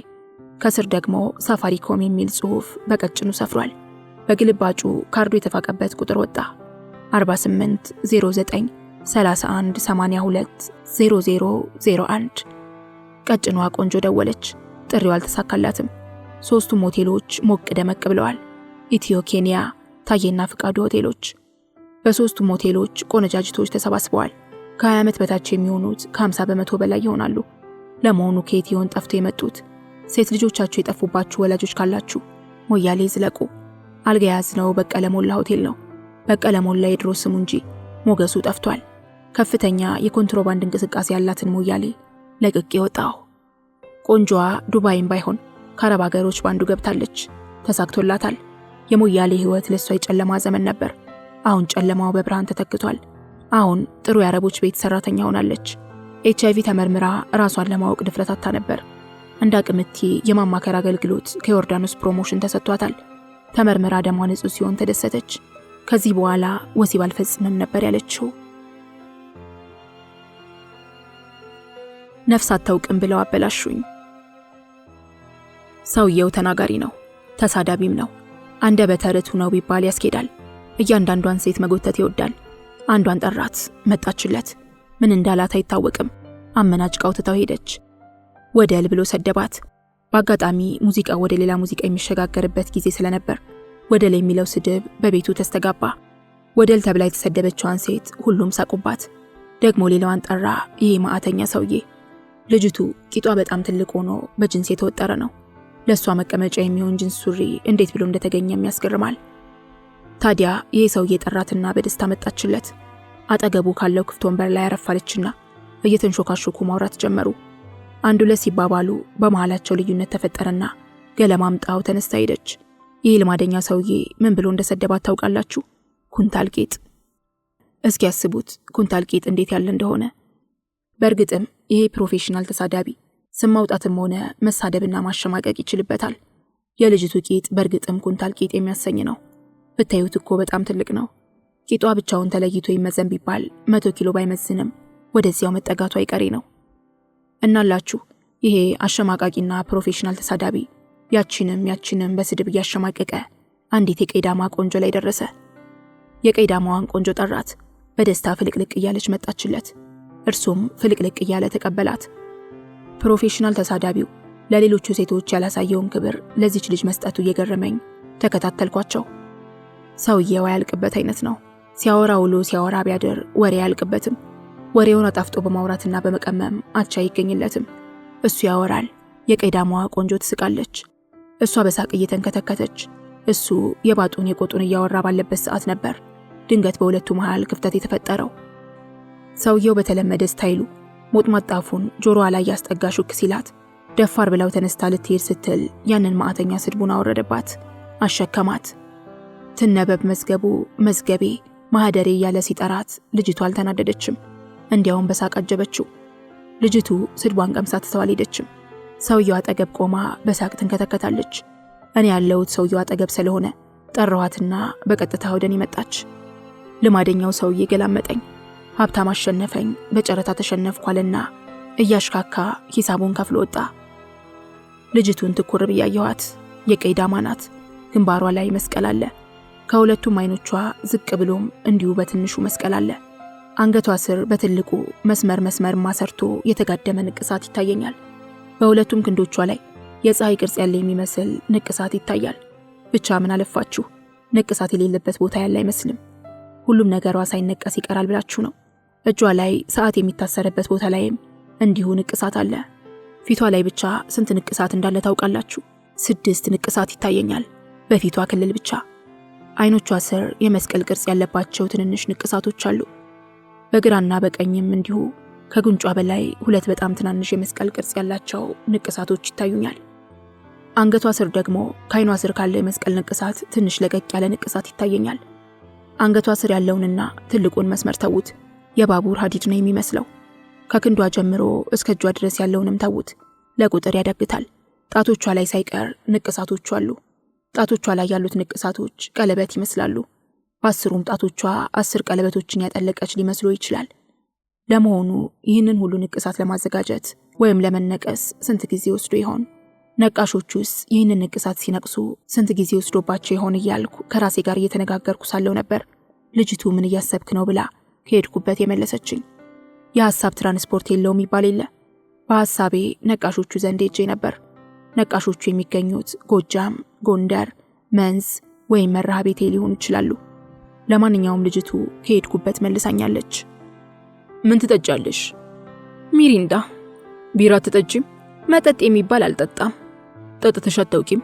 ከስር ደግሞ ሳፋሪኮም የሚል ጽሑፍ በቀጭኑ ሰፍሯል። በግልባጩ ካርዱ የተፋቀበት ቁጥር ወጣ። 48 09 31 82 0001። ቀጭኗ ቆንጆ ደወለች። ጥሪው አልተሳካላትም። ሶስቱም ሆቴሎች ሞቅ ደመቅ ብለዋል። ኢትዮ ኬንያ፣ ታዬና ፍቃዱ ሆቴሎች። በሶስቱም ሆቴሎች ቆነጃጅቶች ተሰባስበዋል። ከ20 ዓመት በታች የሚሆኑት ከ50 በመቶ በላይ ይሆናሉ። ለመሆኑ ከየት ይሆን ጠፍቶ የመጡት? ሴት ልጆቻችሁ የጠፉባችሁ ወላጆች ካላችሁ ሞያሌ ዝለቁ። አልጋ ያዝነው በቀለ ሞላ ሆቴል ነው። በቀለ ሞላ የድሮ ስሙ እንጂ ሞገሱ ጠፍቷል። ከፍተኛ የኮንትሮባንድ እንቅስቃሴ ያላትን ሞያሌ ለቅቄ ወጣሁ። ቆንጆዋ ዱባይም ባይሆን ከአረብ ሀገሮች ባንዱ ገብታለች። ተሳክቶላታል። የሞያሌ ህይወት ለሷ የጨለማ ዘመን ነበር። አሁን ጨለማው በብርሃን ተተክቷል። አሁን ጥሩ የአረቦች ቤት ሰራተኛ ሆናለች። HIV ተመርምራ ራሷን ለማወቅ ድፍረት አታ ነበር። እንደ አቅምቲ የማማከር አገልግሎት ከዮርዳኖስ ፕሮሞሽን ተሰጥቷታል። ተመርምራ ደሟ ንጹህ ሲሆን ተደሰተች። ከዚህ በኋላ ወሲብ አልፈጽምም ነበር ያለችው። ነፍስ አታውቅም ብለው አበላሹኝ። ሰውየው ተናጋሪ ነው፣ ተሳዳቢም ነው። አንደበተ ርቱዕ ነው ቢባል ያስኬዳል። እያንዳንዷን ሴት መጎተት ይወዳል። አንዷን ጠራት፣ መጣችለት። ምን እንዳላት አይታወቅም። አመናጭቃው ትታው ሄደች። ወደል ብሎ ሰደባት። በአጋጣሚ ሙዚቃ ወደ ሌላ ሙዚቃ የሚሸጋገርበት ጊዜ ስለነበር ወደል የሚለው ስድብ በቤቱ ተስተጋባ። ወደል ተብላ የተሰደበችዋን ሴት ሁሉም ሳቁባት። ደግሞ ሌላዋን ጠራ፣ ይሄ ማዕተኛ ሰውዬ። ልጅቱ ቂጧ በጣም ትልቅ ሆኖ በጅንስ የተወጠረ ነው። ለሷ መቀመጫ የሚሆን ጅንስ ሱሪ እንዴት ብሎ እንደተገኘም ያስገርማል። ታዲያ ይሄ ሰውዬ ጠራትና በደስታ መጣችለት። አጠገቡ ካለው ክፍት ወንበር ላይ ያረፋለችና እየተንሾካሾኩ ማውራት ጀመሩ። አንዱ ለሲባባሉ በመሃላቸው ልዩነት ተፈጠረና ገለማምጣው ተነስታ ሄደች። ይህ ልማደኛ ሰውዬ ምን ብሎ እንደሰደባት ታውቃላችሁ? ኩንታል ጌጥ። እስኪ ያስቡት ኩንታል ጌጥ እንዴት ያለ እንደሆነ። በእርግጥም ይሄ ፕሮፌሽናል ተሳዳቢ ስም ማውጣትም ሆነ መሳደብና ማሸማቀቅ ይችልበታል። የልጅቱ ጌጥ በእርግጥም ኩንታል ጌጥ የሚያሰኝ ነው። ብታዩት እኮ በጣም ትልቅ ነው። ጌጧ ብቻውን ተለይቶ ይመዘን ቢባል 100 ኪሎ ባይመዝንም ወደዚያው መጠጋቱ አይቀሬ ነው። እናላችሁ ይሄ አሸማቃቂና ፕሮፌሽናል ተሳዳቢ ያቺንም በስድብ እያሸማቀቀ አንዲት የቀይዳማ ቆንጆ ላይ ደረሰ። የቀይዳማዋን ቆንጆ ጠራት። በደስታ ፍልቅልቅ እያለች መጣችለት። እርሱም ፍልቅልቅ እያለ ተቀበላት። ፕሮፌሽናል ተሳዳቢው ለሌሎቹ ሴቶች ያላሳየውን ክብር ለዚች ልጅ መስጠቱ እየገረመኝ ተከታተልኳቸው። ሰውየው ያልቅበት አይነት ነው። ሲያወራ ውሎ ሲያወራ ቢያድር ወሬ ያልቅበትም። ወሬውን አጣፍጦ በማውራትና በመቀመም አቻ ይገኝለትም። እሱ ያወራል፣ የቀይዳማዋ ቆንጆ ትስቃለች። እሷ በሳቅ እየተንከተከተች፣ እሱ የባጡን የቆጡን እያወራ ባለበት ሰዓት ነበር ድንገት በሁለቱ መሃል ክፍተት የተፈጠረው። ሰውየው በተለመደ ስታይሉ ሞጥማጣፉን ጆሮዋ ላይ ያስጠጋ ሹክ ሲላት ደፋር ብላው ተነስታ ልትሄድ ስትል ያንን ማዕተኛ ስድቡን አወረደባት፣ አሸከማት። ትነበብ መዝገቡ መዝገቤ ማህደሬ እያለ ሲጠራት ልጅቱ አልተናደደችም። እንዲያውም በሳቅ አጀበችው። ልጅቱ ስድቧን ቀምሳ ትተው አልሄደችም። ሰውየው አጠገብ ቆማ በሳቅ ትንከተከታለች። እኔ ያለሁት ሰውየው አጠገብ ስለሆነ ጠራኋትና በቀጥታ ወደኔ መጣች። ልማደኛው ሰውዬ ገላመጠኝ። ሀብታም አሸነፈኝ፣ በጨረታ ተሸነፍኳልና እያሽካካ ሂሳቡን ከፍሎ ወጣ። ልጅቱን ትኩር ብያየኋት። የቀይዳማ ናት። ግንባሯ ላይ መስቀል አለ። ከሁለቱም አይኖቿ ዝቅ ብሎም እንዲሁ በትንሹ መስቀል አለ። አንገቷ ስር በትልቁ መስመር ማሰርቶ የተጋደመ ንቅሳት ይታየኛል። በሁለቱም ክንዶቿ ላይ የፀሐይ ቅርጽ ያለ የሚመስል ንቅሳት ይታያል። ብቻ ምን አለፋችሁ ንቅሳት የሌለበት ቦታ ያለ አይመስልም። ሁሉም ነገሯ ሳይነቀስ ይቀራል ብላችሁ ነው። እጇ ላይ ሰዓት የሚታሰርበት ቦታ ላይም እንዲሁ ንቅሳት አለ። ፊቷ ላይ ብቻ ስንት ንቅሳት እንዳለ ታውቃላችሁ? 6 ንቅሳት ይታየኛል በፊቷ ክልል ብቻ። አይኖቿ ስር የመስቀል ቅርጽ ያለባቸው ትንንሽ ንቅሳቶች አሉ። በግራና በቀኝም እንዲሁ ከጉንጯ በላይ 2 በጣም ትናንሽ የመስቀል ቅርጽ ያላቸው ንቅሳቶች ይታዩኛል። አንገቷ ስር ደግሞ ከአይኗ ስር ካለው የመስቀል ንቅሳት ትንሽ ለቀቅ ያለ ንቅሳት ይታየኛል። አንገቷ ስር ያለውንና ትልቁን መስመር ተዉት፣ የባቡር ሀዲድ ነው የሚመስለው። ከክንዷ ጀምሮ እስከ እጇ ድረስ ያለውንም ተዉት፣ ለቁጥር ያዳግታል። ጣቶቿ ላይ ሳይቀር ንቅሳቶች አሉ። ጣቶቿ ላይ ያሉት ንቅሳቶች ቀለበት ይመስላሉ። በ10ሩም ጣቶቿ 10 ቀለበቶችን ያጠለቀች ሊመስሉ ይችላል። ለመሆኑ ይህንን ሁሉ ንቅሳት ለማዘጋጀት ወይም ለመነቀስ ስንት ጊዜ ወስዶ ይሆን? ነቃሾቹስ ይህንን ንቅሳት ሲነቅሱ ስንት ጊዜ ወስዶባቸው ይሆን እያልኩ ከራሴ ጋር እየተነጋገርኩ ሳለው ነበር ልጅቱ ምን እያሰብክ ነው ብላ ከሄድኩበት የመለሰችኝ። የሐሳብ ትራንስፖርት የለውም ይባል የለ። በሐሳቤ ነቃሾቹ ዘንድ ሄጄ ነበር። ነቃሾቹ የሚገኙት ጎጃም፣ ጎንደር፣ መንዝ ወይም መርሃ ቤቴ ሊሆኑ ይችላሉ። ለማንኛውም ልጅቱ ከሄድኩበት መልሳኛለች። ምን ትጠጫለሽ? ሚሪንዳ። ቢራ ትጠጪም? መጠጥ የሚባል አልጠጣም። ጠጥተሽ አታውቂም?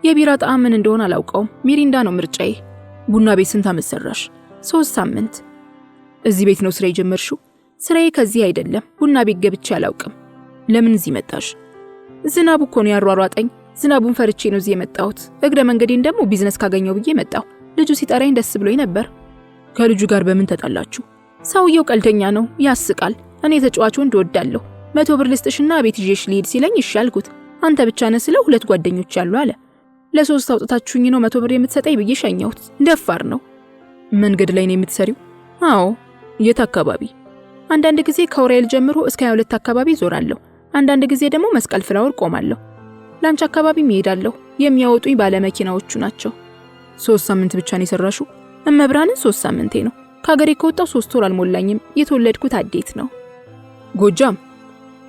የቢራ ጣዕም ምን እንደሆነ አላውቀውም። ሚሪንዳ ነው ምርጫዬ። ቡና ቤት ስንት ዓመት ሰራሽ? 3 ሳምንት። እዚህ ቤት ነው ስራ የጀመርሽው? ስራዬ ከዚህ አይደለም። ቡና ቤት ገብቼ አላውቅም። ለምን እዚህ መጣሽ? ዝናቡ እኮ ነው ያሯሯጠኝ። ዝናቡን ፈርቼ ነው እዚህ የመጣሁት። እግረ መንገዴን ደግሞ ቢዝነስ ካገኘው ብዬ መጣሁ። ልጁ ሲጠራኝ ደስ ብሎኝ ነበር። ከልጁ ጋር በምን ተጣላችሁ? ሰውየው ቀልደኛ ነው፣ ያስቃል። እኔ ተጫዋች ወንድ እወዳለሁ። 100 ብር ልስጥሽና ቤት ይዤሽ ልሂድ ሲለኝ እሺ አልኩት። አንተ ብቻ ነህ ስለው 2 ጓደኞች አሉ አለ። ለ3 አውጥታችሁኝ ነው 100 ብር የምትሰጠኝ ብዬ ሸኘሁት። ደፋር ነው። መንገድ ላይ ነው የምትሰሪው? አዎ። የት አካባቢ? አንዳንድ ጊዜ ከውራይል ጀምሮ እስከ 22 አካባቢ ዞራለሁ። አንዳንድ ጊዜ ደግሞ መስቀል ፍላወር ቆማለሁ። ላንች አካባቢ እሄዳለሁ። የሚያወጡኝ ባለመኪናዎቹ ናቸው። 3 ሳምንት ብቻ ነው የሰራሽው? እመብራንን 3 ሳምንቴ ነው። ከሀገሬ ከወጣሁ 3 ወር አልሞላኝም። የተወለድኩት አዴት ነው። ጎጃም?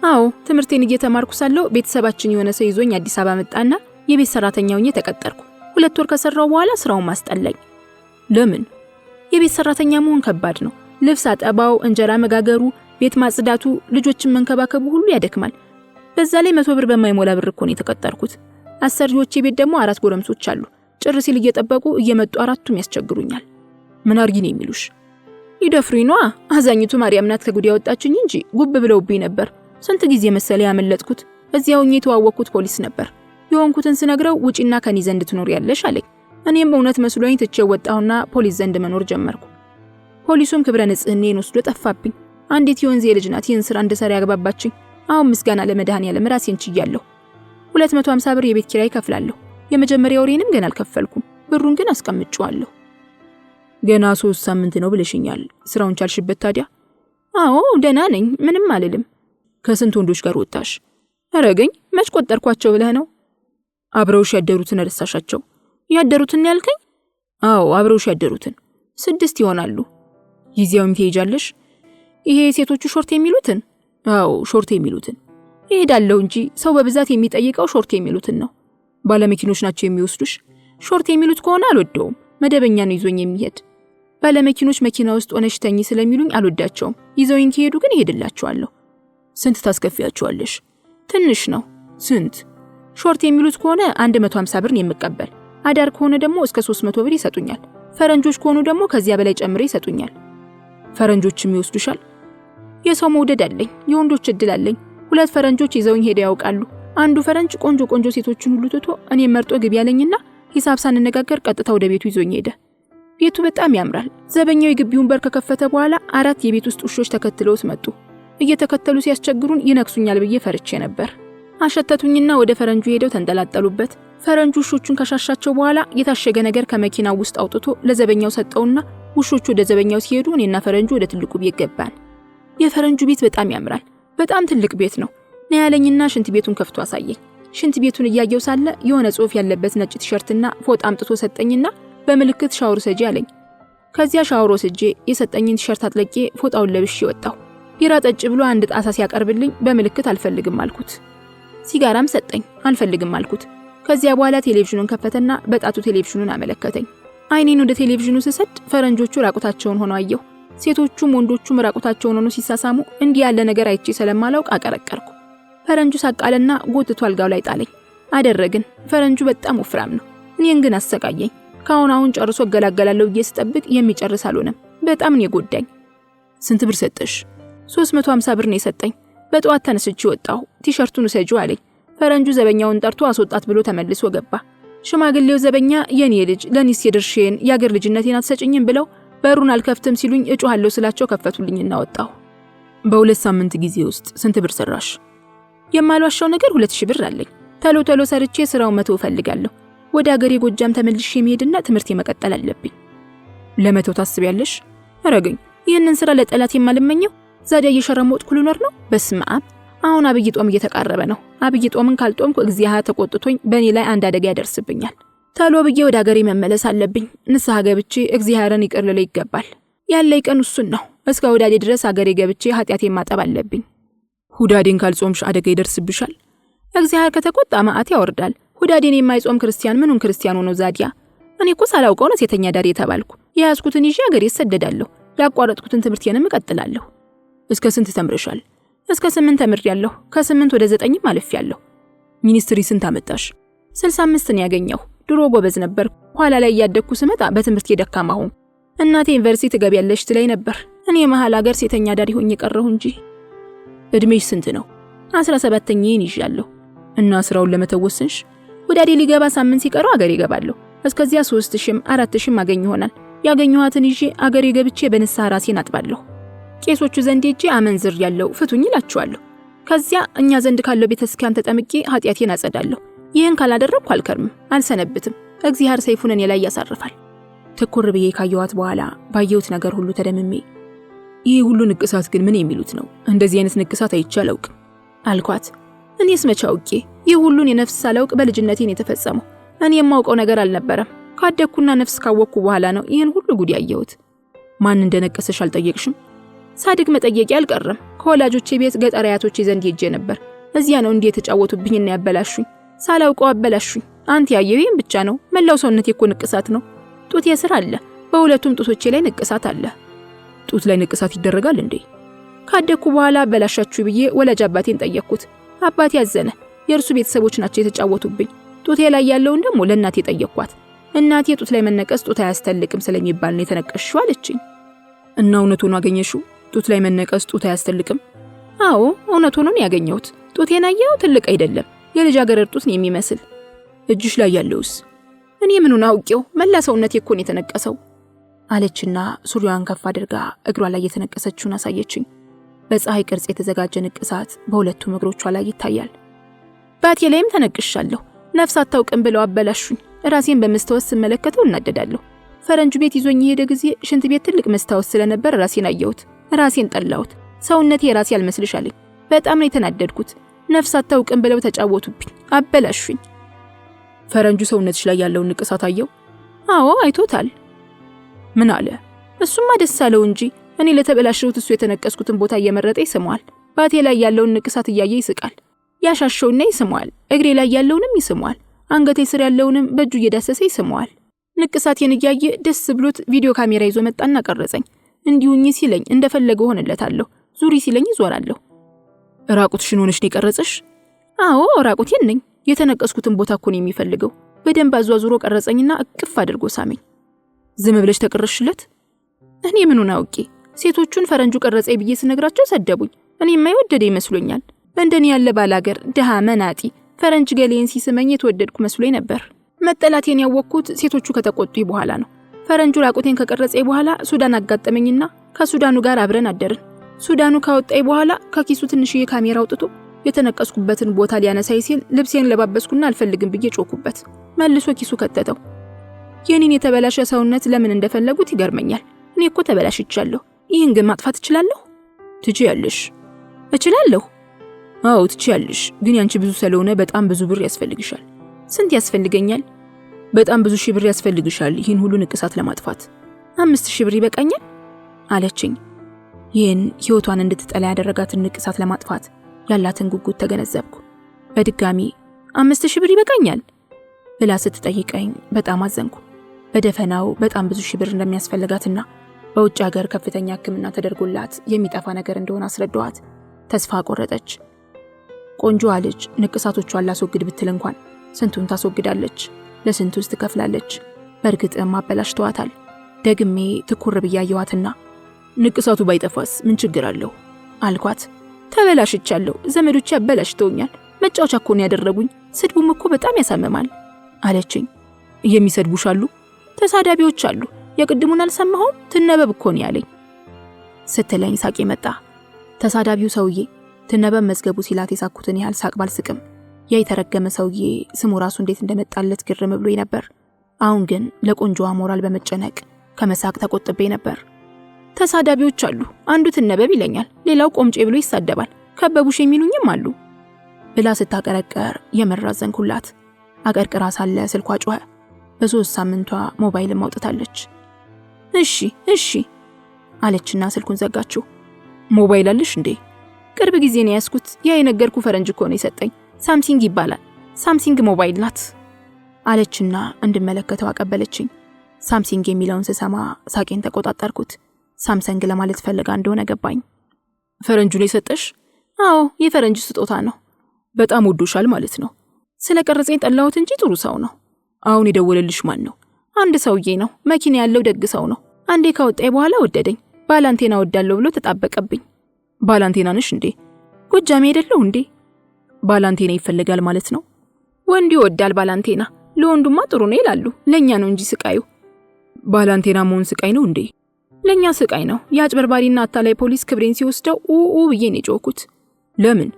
አዎ። ትምህርቴን እየተማርኩ ሳለሁ ቤተሰባችን የሆነ ሰው ይዞኝ አዲስ አበባ መጣና የቤት ሰራተኛ ሆኜ ተቀጠርኩ። 2 ወር ከሰራው በኋላ ስራውን ማስጠላኝ። ለምን? የቤት ሰራተኛ መሆን ከባድ ነው። ልብስ አጠባው፣ እንጀራ መጋገሩ፣ ቤት ማጽዳቱ፣ ልጆችን መንከባከቡ ሁሉ ያደክማል። በዛ ላይ 100 ብር በማይሞላ ብር እኮ ነው የተቀጠርኩት። አሰሪዎቼ ቤት ደግሞ 4 ጎረምሶች አሉ። ጭር ሲል እየጠበቁ እየመጡ 4ቱም ያስቸግሩኛል። ምን አርጊ ነው የሚሉሽ? ይደፍሩኝ ነዋ። አዛኝቱ ማርያም ናት ከጉድ ያወጣችኝ እንጂ ጉብ ብለውብኝ ነበር። ስንት ጊዜ መሰለ ያመለጥኩት። እዚያው የተዋወቅኩት ፖሊስ ነበር። የሆንኩትን ስነግረው ውጪና ከኔ ዘንድ ትኖር ያለሽ አለኝ። እኔም እውነት መስሎኝ ትቼው ወጣሁና ፖሊስ ዘንድ መኖር ጀመርኩ። ፖሊሱም ክብረ ንጽህናዬን ወስዶ ጠፋብኝ። አንዲት የወንዜ ልጅ ናት ይህን ስራ እንድሰራ ያግባባችኝ። አሁን ምስጋና ለመድኃኔዓለም ራሴን ችያለሁ። 250 ብር የቤት ኪራይ ከፍላለሁ። የመጀመሪያ ወሬንም ገና አልከፈልኩም። ብሩን ግን አስቀምጬዋለሁ። ገና 3 ሳምንት ነው ብለሽኛል። ስራውን ቻልሽበት ታዲያ? አዎ ደህና ነኝ፣ ምንም አልልም። ከስንት ወንዶች ጋር ወጣሽ? አረገኝ መች ቆጠርኳቸው ብለህ ነው? አብረውሽ ያደሩትን ረሳሻቸው? ያደሩትን ያልከኝ? አዎ አብረውሽ ያደሩትን 6 ይሆናሉ። ጊዜያውም ትሄጃለሽ? ይሄ ሴቶቹ ሾርት የሚሉትን? አዎ ሾርት የሚሉትን። እሄዳለሁ እንጂ ሰው በብዛት የሚጠይቀው ሾርት የሚሉትን ነው። ባለመኪኖች ናቸው የሚወስዱሽ? ሾርት የሚሉት ከሆነ አልወደውም። መደበኛ ነው ይዞኝ የሚሄድ። ባለመኪኖች መኪና ውስጥ ሆነሽ ተኝ ስለሚሉኝ አልወዳቸውም። ይዘውኝ ከሄዱ ግን እሄድላቸዋለሁ። ስንት ታስከፍያቸዋለሽ? ትንሽ ነው። ስንት? ሾርት የሚሉት ከሆነ 150 ብር ነው የምቀበል። አዳር ከሆነ ደግሞ እስከ 300 ብር ይሰጡኛል። ፈረንጆች ከሆኑ ደግሞ ከዚያ በላይ ጨምሬ ይሰጡኛል። ፈረንጆችም ይወስዱሻል? የሰው መውደድ አለኝ፣ የወንዶች እድል አለኝ። 2 ፈረንጆች ይዘውኝ ሄደው ያውቃሉ። አንዱ ፈረንጅ ቆንጆ ሴቶችን ሁሉ ትቶ እኔም መርጦ ግቢ ያለኝና ሂሳብ ሳንነጋገር ቀጥታ ወደ ቤቱ ይዞኝ ሄደ። ቤቱ በጣም ያምራል። ዘበኛው የግቢውን በር ከከፈተ በኋላ 4 የቤት ውስጥ ውሾች ተከትለውት መጡ። እየተከተሉ ሲያስቸግሩን ይነክሱኛል ብዬ ፈርቼ ነበር። አሸተቱኝና ወደ ፈረንጁ ሄደው ተንጠላጠሉበት። ፈረንጁ ውሾቹን ከሻሻቸው በኋላ የታሸገ ነገር ከመኪናው ውስጥ አውጥቶ ለዘበኛው ሰጠውና ውሾቹ ወደ ዘበኛው ሲሄዱ እኔና ፈረንጁ ወደ ትልቁ ቤት ገባን። የፈረንጁ ቤት በጣም ያምራል። በጣም ትልቅ ቤት ነው። ና ያለኝና ሽንት ቤቱን ከፍቶ አሳየኝ። ሽንት ቤቱን እያየው ሳለ የሆነ ጽሑፍ ያለበት ነጭ ቲሸርትና ፎጣ አምጥቶ ሰጠኝና በምልክት ሻወር ሰጂ አለኝ። ከዚያ ሻወር ወስጄ የሰጠኝን ቲሸርት አጥለቄ ፎጣውን ለብሼ ወጣሁ። ቢራ ጠጭ ብሎ አንድ ጣሳ ሲያቀርብልኝ በምልክት አልፈልግም አልኩት። ሲጋራም ሰጠኝ፣ አልፈልግም አልኩት። ከዚያ በኋላ ቴሌቪዥኑን ከፈተና በጣቱ ቴሌቪዥኑን አመለከተኝ። አይኔን ወደ ቴሌቪዥኑ ስሰድ ፈረንጆቹ ራቁታቸውን ሆነው አየሁ። ሴቶቹም ወንዶቹም ራቁታቸውን ሆነው ሲሳሳሙ እንዲህ ያለ ነገር አይቼ ስለማላውቅ አቀረቀርኩ። ፈረንጁ ሳቃለና ጎትቶ አልጋው ላይ ጣለኝ። አደረግን። ፈረንጁ በጣም ወፍራም ነው። እኔን ግን አሰቃየኝ። ካሁን ጨርሶ እገላገላለሁ ብዬ ስጠብቅ የሚጨርስ አልሆነም። በጣም ነው የጎዳኝ። ስንት ብር ሰጠሽ? 350 ብር ነው የሰጠኝ። በጠዋት ተነስቼ ወጣሁ። ቲሸርቱን ሰጂው አለኝ። ፈረንጁ ዘበኛውን ጠርቶ አስወጣት ብሎ ተመልሶ ገባ። ሽማግሌው ዘበኛ የኔ ልጅ ለኒስ የድርሼን ያገር ልጅነቴን አትሰጭኝም ብለው በሩን አልከፍትም ሲሉኝ እጮሃለሁ ስላቸው ከፈቱልኝና ወጣሁ። በ2 ሳምንት ጊዜ ውስጥ ስንት ብር ሰራሽ? የማልዋሻው ነገር 2000 ብር አለኝ። ተሎ ሰርቼ ስራውን መተው ፈልጋለሁ። ወደ ሀገሬ ጎጃም ተመልሼ መሄድና ትምህርት መቀጠል አለብኝ። ለመተው ታስቢያለሽ? አረጋኝ። ይህንን ስራ ለጠላት የማልመኘው ዛዲያ እየሸረሞጥኩ ልኖር ነው? በስመ አብ። አሁን አብይ ጦም እየተቃረበ ነው። አብይ ጦምን ካልጦምኩ እግዚአብሔር ተቆጥቶኝ በእኔ ላይ አንድ አደጋ ያደርስብኛል። ታሎ ብዬ ወደ ሀገሬ መመለስ አለብኝ። ንስሐ ገብቼ እግዚአብሔርን ይቅር ልል ይገባል። ያለኝ ቀን እሱን ነው። እስከ ሁዳዴ ድረስ ሀገሬ ገብቼ ኃጢአቴን ማጠብ አለብኝ። ሁዳዴን ካልጾምሽ አደጋ ይደርስብሻል? እግዚአብሔር ከተቆጣ መዓት ያወርዳል። ሁዳዴን የማይጾም ክርስቲያን ምኑን ክርስቲያን ሆኖ ዛዲያ? እኔ እኮ ሳላውቀው ነው ሴተኛ ዳሪ የተባልኩ። የያዝኩትን ይዤ ሀገሬ እሰደዳለሁ። ያቋረጥኩትን ትምህርቴንም እቀጥላለሁ። እስከ ስንት ተምረሻል? እስከ 8 ተምሬያለሁ። ከ8 ወደ 9 አልፌያለሁ። ሚኒስትሪ ስንት አመጣሽ? 65 ነው ያገኘው። ድሮ ጎበዝ ነበር። ኋላ ላይ እያደግኩ ስመጣ በትምህርቴ ደካማ ሆንኩ። እናቴ ዩኒቨርሲቲ ትገቢያለሽ ትለኝ ነበር። እኔ መሃል ሀገር ሴተኛ ዳሪ ሆኜ ቀረሁ እንጂ። እድሜሽ ስንት ነው? 17ኛዬን ይዣለሁ። እና ስራውን ለመተወስንሽ? ሁዳዴ ሊገባ ሳምንት ሲቀረው ሀገሬ እገባለሁ። እስከዚያ 3000 4000 አገኝ ይሆናል። ያገኘኋትን ይዤ ሀገሬ ገብቼ በንስሐ ራሴን አጥባለሁ። ቄሶቹ ዘንድ ሄጄ አመንዝር ያለው ፍቱኝ እላቸዋለሁ። ከዚያ እኛ ዘንድ ካለው ቤተክርስቲያን ተጠምቄ ኃጢአቴን አጸዳለሁ። ይህን ካላደረግኩ አልከርምም፣ አልሰነብትም። እግዚአብሔር ሰይፉን እኔ ላይ ያሳርፋል። ትኩር ብዬ ካየኋት በኋላ ባየሁት ነገር ሁሉ ተደምሜ ይህ ሁሉ ንቅሳት ግን ምን የሚሉት ነው? እንደዚህ አይነት ንቅሳት አይቼ አላውቅም አልኳት። እኔስ መቼ አውቄ? ይህ ሁሉን የነፍስ ሳላውቅ በልጅነቴን የተፈጸመው። እኔ የማውቀው ነገር አልነበረም። ካደግኩና ነፍስ ካወቅኩ በኋላ ነው ይህን ሁሉ ጉድ ያየሁት። ማን እንደነቀሰሽ አልጠየቅሽም? ሳድግ መጠየቄ አልቀረም። ከወላጆቼ ቤት ገጠር አያቶቼ ዘንድ ሄጄ ነበር። እዚያ ነው እንዴ የተጫወቱብኝና ያበላሹኝ። ሳላውቀው አበላሹኝ። አንተ ያየው ይሄን ብቻ ነው። መላው ሰውነቴ እኮ ንቅሳት ነው። ጡቴ ስር አለ። በሁለቱም ጡቶቼ ላይ ንቅሳት አለ። ጡት ላይ ንቅሳት ይደረጋል እንዴ? ካደግኩ በኋላ አበላሻችሁ ብዬ ወላጅ አባቴን ጠየቅኩት። አባቴ ያዘነ። የእርሱ ቤተሰቦች ናቸው የተጫወቱብኝ። ጡቴ ላይ ያለውን ደግሞ ለእናቴ ጠየቅኳት። እናቴ ጡት ላይ መነቀስ ጡት አያስተልቅም ስለሚባል ነው የተነቀስሽው አለችኝ። እና እውነት ሆኖ አገኘሽው? ጡት ላይ መነቀስ ጡት አያስተልቅም? አዎ እውነት ሆኖ ነው ያገኘሁት። ጡቴን አየኸው? ትልቅ አይደለም፣ የልጃገረድ ጡት ነው የሚመስል። እጅሽ ላይ ያለውስ? እኔ ምኑን አውቄው? መላ ሰውነቴ እኮ ነው የተነቀሰው አለችና ሱሪዋን ከፍ አድርጋ እግሯ ላይ የተነቀሰችውን አሳየችኝ። በፀሐይ ቅርጽ የተዘጋጀ ንቅሳት በሁለቱም እግሮቿ ላይ ይታያል። ባቴ ላይም ተነቅሻለሁ። ነፍስ አታውቅም ብለው አበላሹኝ። ራሴን በመስታወት ስመለከተው እናደዳለሁ። ፈረንጁ ቤት ይዞኝ የሄደ ጊዜ ሽንት ቤት ትልቅ መስታወት ስለነበር ራሴን አየሁት። ራሴን ጠላሁት። ሰውነቴ ራሴ አልመስልሻለኝ። በጣም ነው የተናደድኩት። ነፍስ አታውቅም ብለው ተጫወቱብኝ፣ አበላሹኝ። ፈረንጁ ሰውነትሽ ላይ ያለውን ንቅሳት አየው? አዎ አይቶታል። ምን አለ? እሱማ ደስ አለው እንጂ እኔ ለተበላሸሁት እሱ የተነቀስኩትን ቦታ እየመረጠ ይስመዋል። ባቴ ላይ ያለውን ንቅሳት እያየ ይስቃል። ያሻሸውና ይስመዋል። እግሬ ላይ ያለውንም ይስመዋል። አንገቴ ስር ያለውንም በእጁ እየዳሰሰ ይስመዋል። ንቅሳቴን እያየ ደስ ብሎት ቪዲዮ ካሜራ ይዞ መጣና ቀረጸኝ። እንዲሁኝ ሲለኝ እንደፈለገው ሆነለታለሁ። ዙሪ ሲለኝ ይዞራለሁ። ራቁትሽን ሆነሽ ነው የቀረጸሽ? አዎ ራቁቴን ነኝ። የተነቀስኩትን ቦታ እኮ ነው የሚፈልገው። በደንብ አዟዙሮ ቀረጸኝና እቅፍ አድርጎ ሳመኝ። ዝም ብለሽ ተቀረሽለት? እኔ ምኑን አውቄ? ሴቶቹን ፈረንጁ ቀረጸኝ ብዬ ስነግራቸው ሰደቡኝ። እኔ የማይወደደ ይመስሉኛል። በእንደኔ ያለ ባላገር ድሃ መናጢ ፈረንጅ ገሌን ሲስመኝ የተወደድኩ መስሎኝ ነበር። መጠላቴን ያወቅኩት ሴቶቹ ከተቆጡኝ በኋላ ነው። ፈረንጁ ራቁቴን ከቀረጸኝ በኋላ ሱዳን አጋጠመኝና ከሱዳኑ ጋር አብረን አደርን። ሱዳኑ ካወጣኝ በኋላ ከኪሱ ትንሽዬ ካሜራ አውጥቶ የተነቀስኩበትን ቦታ ሊያነሳይ ሲል ልብሴን ለባበስኩና አልፈልግም ብዬ ጮኩበት። መልሶ ኪሱ ከተተው። የኔን የተበላሸ ሰውነት ለምን እንደፈለጉት ይገርመኛል። እኔ እኮ ተበላሽቻለሁ። ይህን ግን ማጥፋት እችላለሁ? ትችያለሽ። እችላለሁ? አዎ ትችያለሽ። ግን ያንቺ ብዙ ስለሆነ በጣም ብዙ ብር ያስፈልግሻል። ስንት ያስፈልገኛል? በጣም ብዙ ሺህ ብር ያስፈልግሻል ይህን ሁሉ ንቅሳት ለማጥፋት። 5000 ብር ይበቃኛል አለችኝ። ይህን ህይወቷን እንድትጠላ ያደረጋትን ንቅሳት ለማጥፋት ያላትን ጉጉት ተገነዘብኩ። በድጋሚ 5000 ብር ይበቃኛል ብላ ስትጠይቀኝ በጣም አዘንኩ። በደፈናው በጣም ብዙ ሺህ ብር እንደሚያስፈልጋትና በውጭ ሀገር ከፍተኛ ሕክምና ተደርጎላት የሚጠፋ ነገር እንደሆነ አስረዳኋት። ተስፋ ቆረጠች። ቆንጆዋ ልጅ ንቅሳቶቿን ላስወግድ ብትል እንኳን ስንቱን ታስወግዳለች፣ ለስንቱስ ትከፍላለች። በእርግጥም አበላሽተዋታል። ደግሜ ትኩር ብያየዋትና ንቅሳቱ ባይጠፋስ ምን ችግር አለው አልኳት። ተበላሽቻለሁ። ዘመዶቼ አበላሽተውኛል። መጫወቻ እኮ ነው ያደረጉኝ። ስድቡም እኮ በጣም ያሳምማል አለችኝ። የሚሰድቡሽ አሉ? ተሳዳቢዎች አሉ። የቅድሙን አልሰማሁም? ትነበብ እኮ ነው ያለኝ ስትለኝ ሳቄ መጣ። ተሳዳቢው ሰውዬ ትነበብ መዝገቡ ሲላት የሳኩትን ያህል ሳቅ ባልስቅም ያ የተረገመ ሰውዬ ስሙ ራሱ እንዴት እንደመጣለት ግርም ብሎኝ ነበር። አሁን ግን ለቆንጆዋ ሞራል በመጨነቅ ከመሳቅ ተቆጥቤ ነበር። ተሳዳቢዎች አሉ። አንዱ ትነበብ ይለኛል፣ ሌላው ቆምጬ ብሎ ይሳደባል። ከበቡሽ የሚሉኝም አሉ። ብላ ስታቀረቀር የመራዘንኩላት። አቀርቅራ ሳለ ስልኳ ጮኸ። በ3 ሳምንቷ ሞባይል ማውጣታለች። እሺ አለችና ስልኩን ዘጋችው። ሞባይል አለሽ እንዴ? ቅርብ ጊዜ ነው ያስኩት። ያ የነገርኩ ፈረንጅ እኮ ነው የሰጠኝ። ሳምሲንግ ይባላል። ሳምሲንግ ሞባይል ናት አለችና እንድመለከተው አቀበለችኝ። ሳምሲንግ የሚለውን ስሰማ ሳቄን ተቆጣጠርኩት። ሳምሰንግ ለማለት ፈልጋ እንደሆነ ገባኝ። ፈረንጁ ነው የሰጠሽ? አዎ የፈረንጅ ስጦታ ነው። በጣም ወዶሻል ማለት ነው። ስለቀረጸኝ ጠላሁት እንጂ ጥሩ ሰው ነው። አሁን የደወለልሽ ማን ነው? አንድ ሰውዬ ነው። መኪና ያለው ደግ ሰው ነው። አንዴ ካወጣኝ በኋላ ወደደኝ። ባላንቴና ወዳለው ብሎ ተጣበቀብኝ። ባላንቴና ነሽ እንዴ? ጎጃሜ አይደለሁ እንዴ? ባላንቴና ይፈልጋል ማለት ነው? ወንዱ ይወዳል ባላንቴና። ለወንዱማ ጥሩ ነው ይላሉ። ለኛ ነው እንጂ ስቃዩ። ባላንቴና መሆን ስቃይ ነው እንዴ? ለኛ ስቃይ ነው። የአጭበርባሪና አታላይ ፖሊስ ክብሬን ሲወስደው ብዬ ነው የጮኩት። ለምን?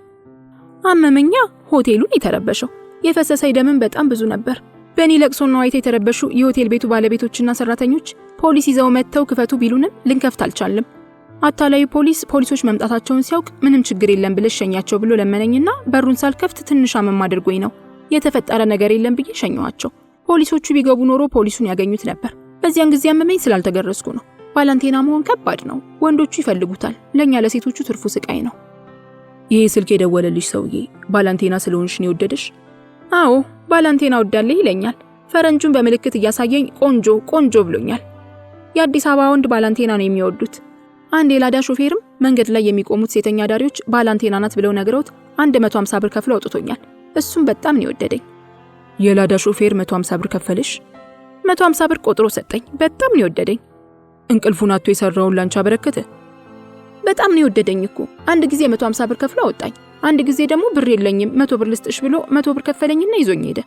አመመኛ። ሆቴሉን የተረበሸው የፈሰሰ ደምን በጣም ብዙ ነበር። በእኔ ለቅሶና ዋይታ የተረበሹ የሆቴል ቤቱ ባለቤቶችና ሰራተኞች ፖሊስ ይዘው መጥተው ክፈቱ ቢሉንም ልንከፍት አልቻልም። አታላዩ ፖሊሶች መምጣታቸውን ሲያውቅ ምንም ችግር የለም ብለሽ ሸኛቸው ብሎ ለመነኝና በሩን ሳልከፍት ትንሽ አመም አድርጎኝ ነው የተፈጠረ ነገር የለም ብዬ ሸኘዋቸው። ፖሊሶቹ ቢገቡ ኖሮ ፖሊሱን ያገኙት ነበር። በዚያን ጊዜ አመመኝ ስላልተገረዝኩ ነው። ባላንቴና መሆን ከባድ ነው። ወንዶቹ ይፈልጉታል። ለኛ ለሴቶቹ ትርፉ ስቃይ ነው። ይሄ ስልክ የደወለልሽ ሰውዬ ባላንቴና ስለሆንሽ ነው የወደደሽ? አዎ ባላንቴና ወዳለህ ይለኛል። ፈረንጁን በምልክት እያሳየኝ ቆንጆ ብሎኛል። የአዲስ አበባ ወንድ ባላንቴና ነው የሚወዱት። አንድ የላዳ ሾፌርም መንገድ ላይ የሚቆሙት ሴተኛ ዳሪዎች ባላንቴና ናት ብለው ነግረውት 150 ብር ከፍሎ አውጥቶኛል። እሱም በጣም ነው የወደደኝ። የላዳ ሾፌር 150 ብር ከፈልሽ? 150 ብር ቆጥሮ ሰጠኝ። በጣም ነው የወደደኝ። እንቅልፉን አጥቶ የሰራውን ላንቺ አበረከተ? በጣም ነው የወደደኝ እኮ። አንድ ጊዜ 150 ብር ከፍሎ አወጣኝ። አንድ ጊዜ ደግሞ ብር የለኝም 100 ብር ልስጥሽ ብሎ 100 ብር ከፈለኝና ይዞኝ ሄደ።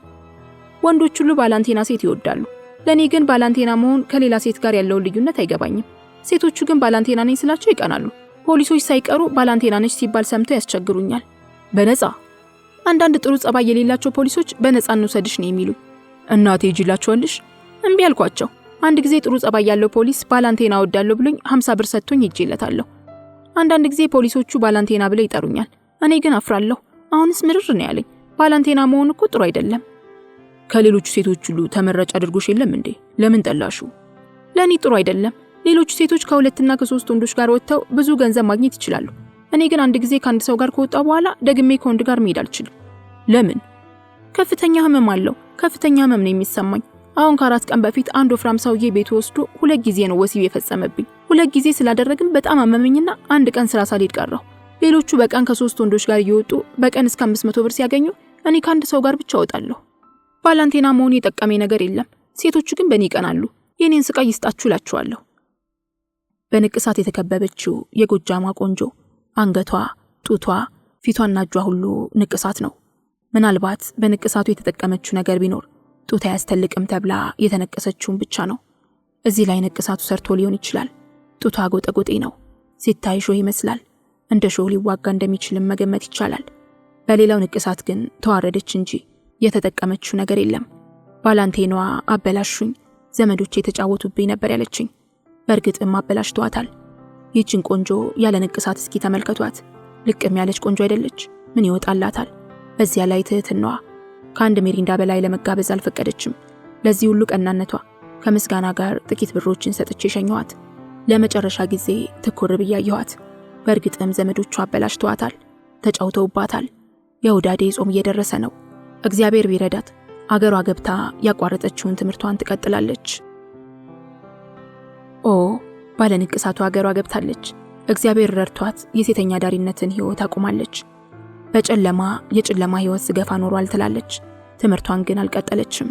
ወንዶች ሁሉ ባላንቴና ሴት ይወዳሉ። ለኔ ግን ባላንቴና መሆን ከሌላ ሴት ጋር ያለው ልዩነት አይገባኝም። ሴቶቹ ግን ባላንቴና ነኝ ስላቸው ይቀናሉ። ፖሊሶች ሳይቀሩ ባላንቴና ነች ሲባል ሰምተው ያስቸግሩኛል። በነፃ አንዳንድ ጥሩ ጸባይ የሌላቸው ፖሊሶች በነፃ እንውሰድሽ ነው የሚሉ። እናቴ ሂጂላቸዋለሽ? እምቢ አልኳቸው። አንድ ጊዜ ጥሩ ጸባይ ያለው ፖሊስ ባላንቴና ወዳለው ብሎኝ 50 ብር ሰጥቶኝ ሂጄለታለሁ። አንዳንድ ጊዜ ፖሊሶቹ ባላንቴና ብለው ይጠሩኛል። እኔ ግን አፍራለሁ። አሁንስ ምርር ነው ያለኝ። ባላንቴና መሆን እኮ ጥሩ አይደለም። ከሌሎቹ ሴቶች ሁሉ ተመራጭ አድርጎሽ የለም እንዴ? ለምን ጠላሹ? ለኔ ጥሩ አይደለም። ሌሎቹ ሴቶች ከ2 እና ከ3 ወንዶች ጋር ወጥተው ብዙ ገንዘብ ማግኘት ይችላሉ። እኔ ግን አንድ ጊዜ ከአንድ ሰው ጋር ከወጣ በኋላ ደግሜ ከወንድ ጋር መሄድ አልችልም። ለምን? ከፍተኛ ህመም አለው። ከፍተኛ ህመም ነው የሚሰማኝ። አሁን ከ4 ቀን በፊት አንድ ወፍራም ሰውዬ ቤቱ ወስዶ 2 ጊዜ ነው ወሲብ የፈጸመብኝ። 2 ጊዜ ስላደረግን በጣም አመመኝና አንድ ቀን ስራ ሳልሄድ ቀረሁ። ሌሎቹ በቀን ከ3 ወንዶች ጋር እየወጡ በቀን እስከ 500 ብር ሲያገኙ እኔ ከአንድ ሰው ጋር ብቻ እወጣለሁ። ባላንቴና መሆን የጠቀመኝ ነገር የለም። ሴቶቹ ግን በእኔ ይቀናሉ። የኔን ስቃይ ይስጣችሁ እላችኋለሁ። በንቅሳት የተከበበችው የጎጃሟ ቆንጆ አንገቷ፣ ጡቷ፣ ፊቷና እጇ ሁሉ ንቅሳት ነው። ምናልባት በንቅሳቱ የተጠቀመችው ነገር ቢኖር ጡት አያስተልቅም ተብላ የተነቀሰችውን ብቻ ነው። እዚህ ላይ ንቅሳቱ ሰርቶ ሊሆን ይችላል። ጡቷ ጎጠጎጤ ነው። ሲታይ ሾህ ይመስላል። እንደ ሾህ ሊዋጋ እንደሚችልም መገመት ይቻላል። በሌላው ንቅሳት ግን ተዋረደች እንጂ የተጠቀመችው ነገር የለም። ባላንቴኗ አበላሹኝ፣ ዘመዶቼ የተጫወቱብኝ ነበር ያለችኝ። በእርግጥም አበላሽቷታል። ይህችን ቆንጆ ያለ ንቅሳት እስኪ ተመልከቷት። ልቅም ያለች ቆንጆ አይደለች? ምን ይወጣላታል? በዚያ ላይ ትህትናዋ። ከአንድ ሜሪንዳ በላይ ለመጋበዝ አልፈቀደችም። ለዚህ ሁሉ ቀናነቷ ከምስጋና ጋር ጥቂት ብሮችን ሰጥቼ ሸኘኋት። ለመጨረሻ ጊዜ ትኩር ብዬ አየኋት። በእርግጥም ዘመዶቿ አበላሽቷታል፣ ተጫውተውባታል። የውዳዴ ጾም እየደረሰ ነው። እግዚአብሔር ቢረዳት አገሯ ገብታ ያቋረጠችውን ትምህርቷን ትቀጥላለች። ባለንቅሳቱ አገሯ ገብታለች። እግዚአብሔር ረድቷት የሴተኛ ዳሪነትን ህይወት አቁማለች። በጨለማ የጨለማ ህይወት ስገፋ ኖሯል ትላለች። ትምህርቷን ግን አልቀጠለችም።